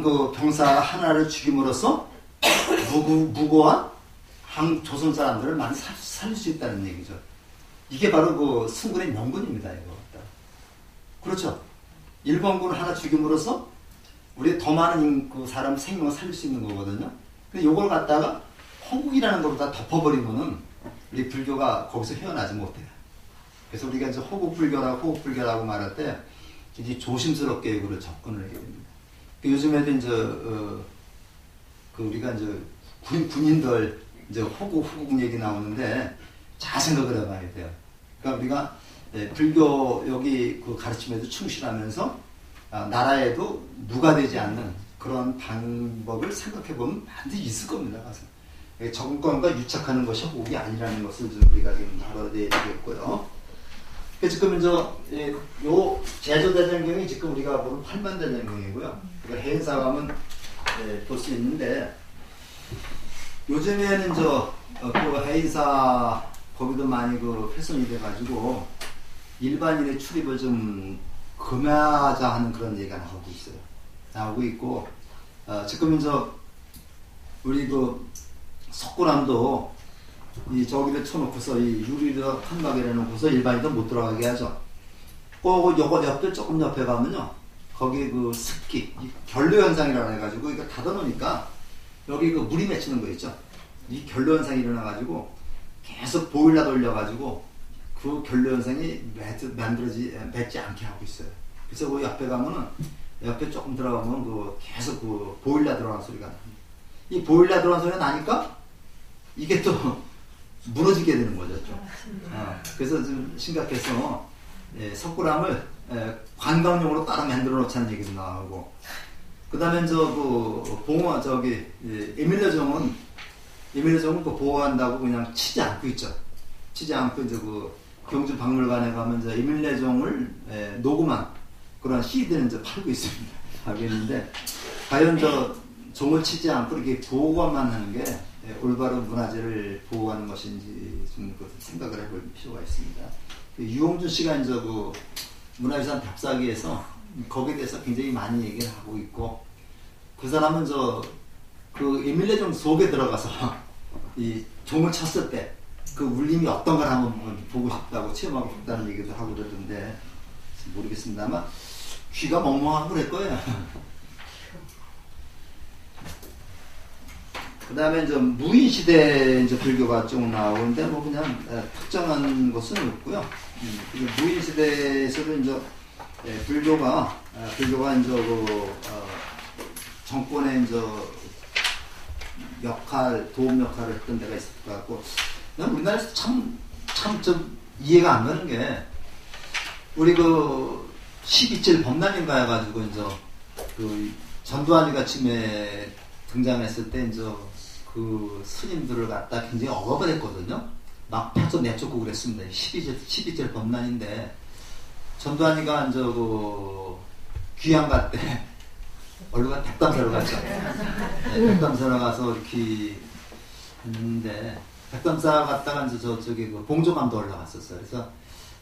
그 병사 하나를 죽임으로써 무고한 조선 사람들을 많이 살릴 수 있다는 얘기죠. 이게 바로 그 승군의 명분입니다. 이거. 그렇죠. 일본군 하나 죽임으로써 우리 더 많은 그 사람 생명을 살릴 수 있는 거거든요. 근데 이걸 갖다가 호국이라는 걸로 다 덮어버리면은 우리 불교가 거기서 헤어나지 못해요. 그래서 우리가 이제 호국불교라고 말할 때 이제 조심스럽게 이거를 접근을 해야 됩니다. 요즘에도 이제 우리가 이제 군인들 이제 호국 얘기 나오는데 잘 생각을 해봐야 돼요. 그러니까 우리가 불교 여기 그 가르침에도 충실하면서 나라에도 누가 되지 않는 그런 방법을 생각해 보면 반드시 있을 겁니다. 가서. 정권과 유착하는 것이 호국이 아니라는 것을 좀 우리가 지금 알아야 되겠고요. 지금 요 제조대장경이 지금 우리가 보는 팔만대장경이고요. 해인사감은 볼 수 있는데 요즘에는 그 해인사 거기도 많이 그 훼손이 돼가지고 일반인의 출입을 좀 금하자 하는 그런 얘기가 나오고 있어요. 나오고 있고 지금 우리 그 석굴암도 이 저기를 쳐놓고서 이 유리를 칸막이를 해놓고서 일반인도 못 들어가게 하죠. 꼭 요거 옆에 조금 옆에 가면요, 거기 그 습기, 결로 현상이라고 해가지고 이거 닫아놓으니까 여기 그 물이 맺히는 거 있죠. 이 결로 현상이 일어나가지고 계속 보일러 돌려가지고 그 결로 현상이 맺지 않게 하고 있어요. 그래서 그 옆에 가면은 옆에 조금 들어가면 그 계속 그 보일러 들어가는 소리가 납니다. 이 보일러 들어가는 소리가 나니까 이게 또 무너지게 되는 거죠. 그래서 좀 심각해서 석굴암을 관광용으로 따로 만들어 놓자는 얘기도 나오고, 그 다음에 봉화 에밀레종은 그 보호한다고 그냥 치지 않고 있죠. 치지 않고 그 경주 박물관에 가면 에밀레종을 녹음한 그런 CD는 팔고 있습니다. 하고 있는데 과연 종을 치지 않고 이렇게 보호만 하는 게 올바른 문화재를 보호하는 것인지 좀 생각을 해볼 필요가 있습니다. 유홍준 씨가 그 문화유산 답사기에서 거기에 대해서 굉장히 많이 얘기를 하고 있고, 그 사람은 그 에밀레종 속에 들어가서 이 종을 쳤을 때 그 울림이 어떤 걸 한번 보고 싶다고 체험하고 싶다는 얘기도 하고 그러던데 모르겠습니다만 귀가 멍멍하고 그럴 거예요. 그 다음에 무인시대 불교가 쭉 나오는데 뭐 그냥 특정한 것은 없고요. 무인시대에서도 불교가 정권의 도움 역할을 했던 데가 있을 것 같고, 난 우리나라에서 참 좀 이해가 안 가는 게, 우리 그 12질 법난인가 해가지고 그 전두환이가 처음에 등장했을 때 그 스님들을 갖다 굉장히 억압을 했거든요. 막 펴서 내쫓고 그랬습니다. 12절 법난인데, 전두환이가 그 귀향 때 얼른 백담사로 갔죠. 백담사로 가서 이렇게 했는데, 백담사 갔다가 저기 그 봉조감도 올라갔었어요. 그래서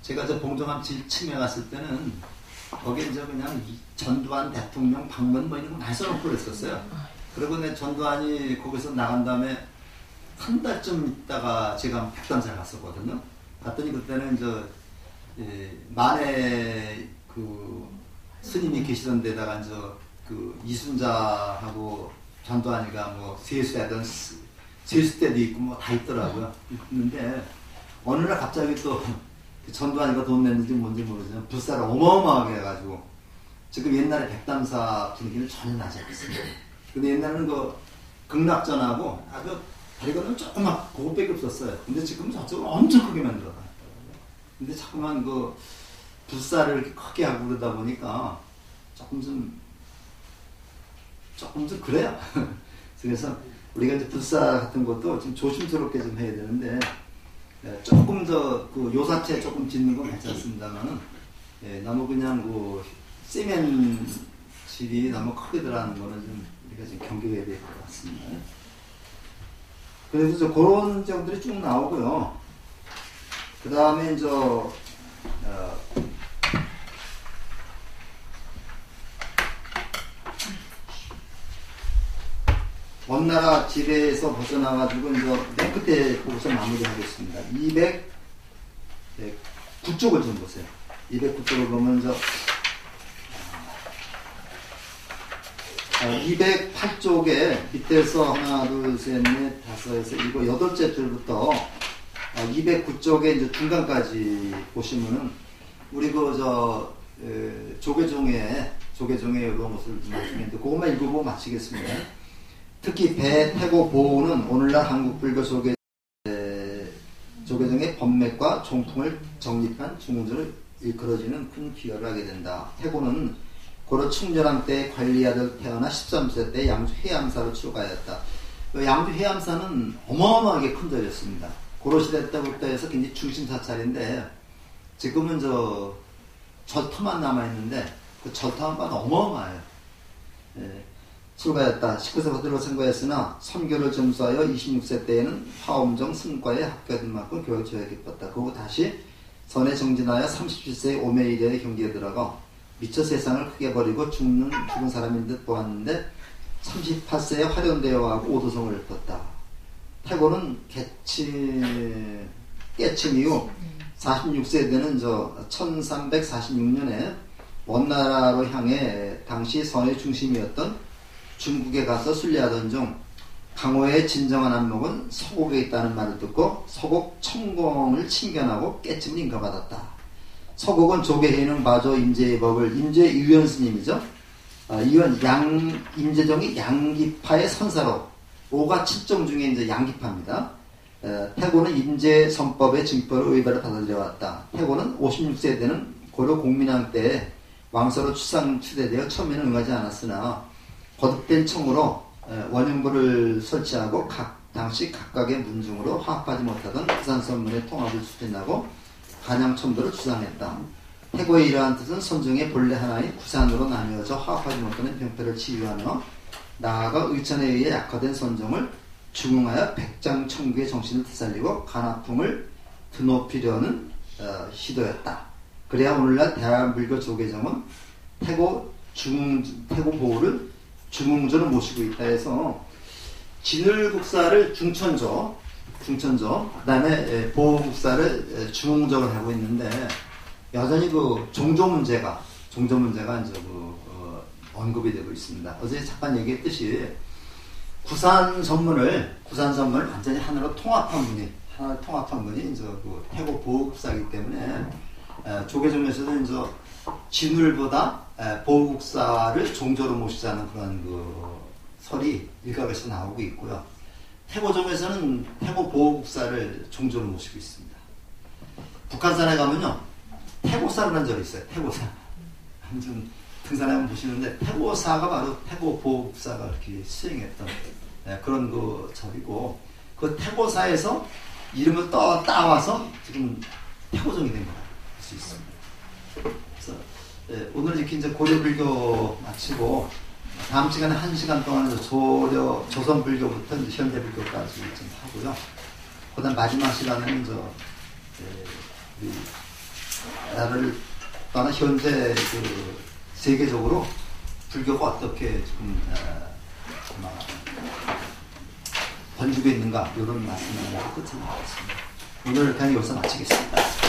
제가 봉조감 지침에 갔을 때는 거기에 그냥 전두환 대통령 방문 뭐 이런 거 많이 써놓고 그랬었어요. 그리고 전두환이 거기서 나간 다음에 한 달쯤 있다가 제가 백담사를 갔었거든요. 갔더니 그때는 만에 그 스님이 계시던 데다가 그 이순자하고 전두환이가 뭐 세수 때도 있고 뭐 다 있더라고요. 있는데 어느 날 갑자기 또 전두환이가 돈 냈는지 뭔지 모르지만 불사를 어마어마하게 해가지고 지금 옛날에 백담사 분위기는 전혀 나지 않습니다. 근데 옛날에는 그 극락전하고 아주 다리 건너면 조그맣 그것밖에 없었어요. 근데 지금은 저쪽으로 엄청 크게 만들어놔요. 근데 자꾸만 그 불사를 이렇게 크게 하고 그러다 보니까 조금 좀 그래요. 그래서 우리가 이제 불사 같은 것도 좀 조심스럽게 좀 해야 되는데, 조금 더 그 요사체 조금 짓는 건 괜찮습니다만은, 너무 그냥 그 시멘실이 너무 크게 들어가는 거는 좀 우리가 좀 경계해야 될 것 같습니다. 그래서 그런 점들이 쭉 나오고요. 그 다음에 원나라 지배에서 벗어나가지고 맨 끝에 보고서 마무리하겠습니다. 209쪽을 좀 보세요. 209쪽을 보면 208쪽에 밑에서 하나, 둘, 셋, 넷, 다섯, 여섯, 일곱, 여덟째 줄부터 209쪽에 중간까지 보시면은 우리 조계종의 이런 것을 말씀했는데 그것만 읽어보고 마치겠습니다. 특히 배, 태고, 보호는 오늘날 한국 불교 조계종의 법맥과 종풍을 정립한 중흥조를 일컬어지는 큰 기여를 하게 된다. 태고는 고려 충렬왕 때 관리아들 태어나 13세 때 양주 해암사로 출가하였다. 양주 해암사는 어마어마하게 큰 절이었습니다. 고려시대 때부터 해서 굉장히 중심 사찰인데 지금은 저 절터만 남아있는데 그 절터 한 번 어마어마해요. 예, 출가했다. 19세부터 선거했으나 선교를 점수하여 26세 때에는 화엄정 승과에 합격된 만큼 교육 지어야 기뻤다. 그리고 다시 선에 정진하여 37세의 오메이드의 경기에 들어가 미처 세상을 크게 버리고 죽은 사람인 듯 보았는데 38세에 화련대여하고 오도성을 읊었다. 태고는 깨침 이후 46세 되는 1346년에 원나라로 향해 당시 선의 중심이었던 중국에 가서 순례하던 중 강호의 진정한 안목은 서곡에 있다는 말을 듣고 서곡 청공을 친견하고 깨침을 인가받았다. 서곡은 조계해는 마조 임재의 법을 임재유연 스님이죠. 임재정이 양기파의 선사로 5가 7종 중에 이제 양기파입니다. 태고는 임재선법의 증표를 의발을 받아들여왔다. 태고는 56세 되는 고려 공민왕 때 왕서로 추대되어 처음에는 응하지 않았으나 거듭된 청으로 원흉부를 설치하고 당시 각각의 문중으로 화합하지 못하던 부산선문의 통합을 추진하고 간양첨도를 주장했다. 태고의 이러한 뜻은 선종의 본래 하나인 구산으로 나뉘어져 화합하지 못하는 병폐를 치유하며 나아가 의천에 의해 약화된 선종을 중흥하여 백장청구의 정신을 되살리고 간화풍을 드높이려는 시도였다. 그래야 오늘날 대한불교 조계정은 태고 보호를 중흥조로 모시고 있다 해서 진을국사를 중천조 그 다음에 보호국사를 중흥조를 하고 있는데 여전히 그 종조 문제가 이제 언급이 되고 있습니다. 어제 잠깐 얘기했듯이 구산 선문을 완전히 하나로 통합한 분이 이제 그 태고 보호국사이기 때문에 조계종에서도 이제 진울보다 보호국사를 종조로 모시자는 그런 그 설이 일각에서 나오고 있고요. 태고종에서는 태고 보호국사를 종조로 모시고 있습니다. 북한산에 가면요, 태고사라는 절이 있어요. 태고사. 좀 등산에 한번 보시는데 태고사가 바로 태고 보호국사가 이렇게 수행했던 그런 그 절이고 그 태고사에서 이름을 따와서 지금 태고종이 된 거라 할 수 있습니다. 그래서 오늘 이렇게 이제 고려불교 마치고 다음 시간에 1시간 동안 조선불교부터 이제 현대불교까지 좀 하고요. 그다음 마지막 시간에는 우리 나라를 떠나 현재 그 세계적으로 불교가 어떻게 지금 번지고 있는가 이런 말씀을 하고 끝을 마치겠습니다. 오늘 강의 여기서 마치겠습니다.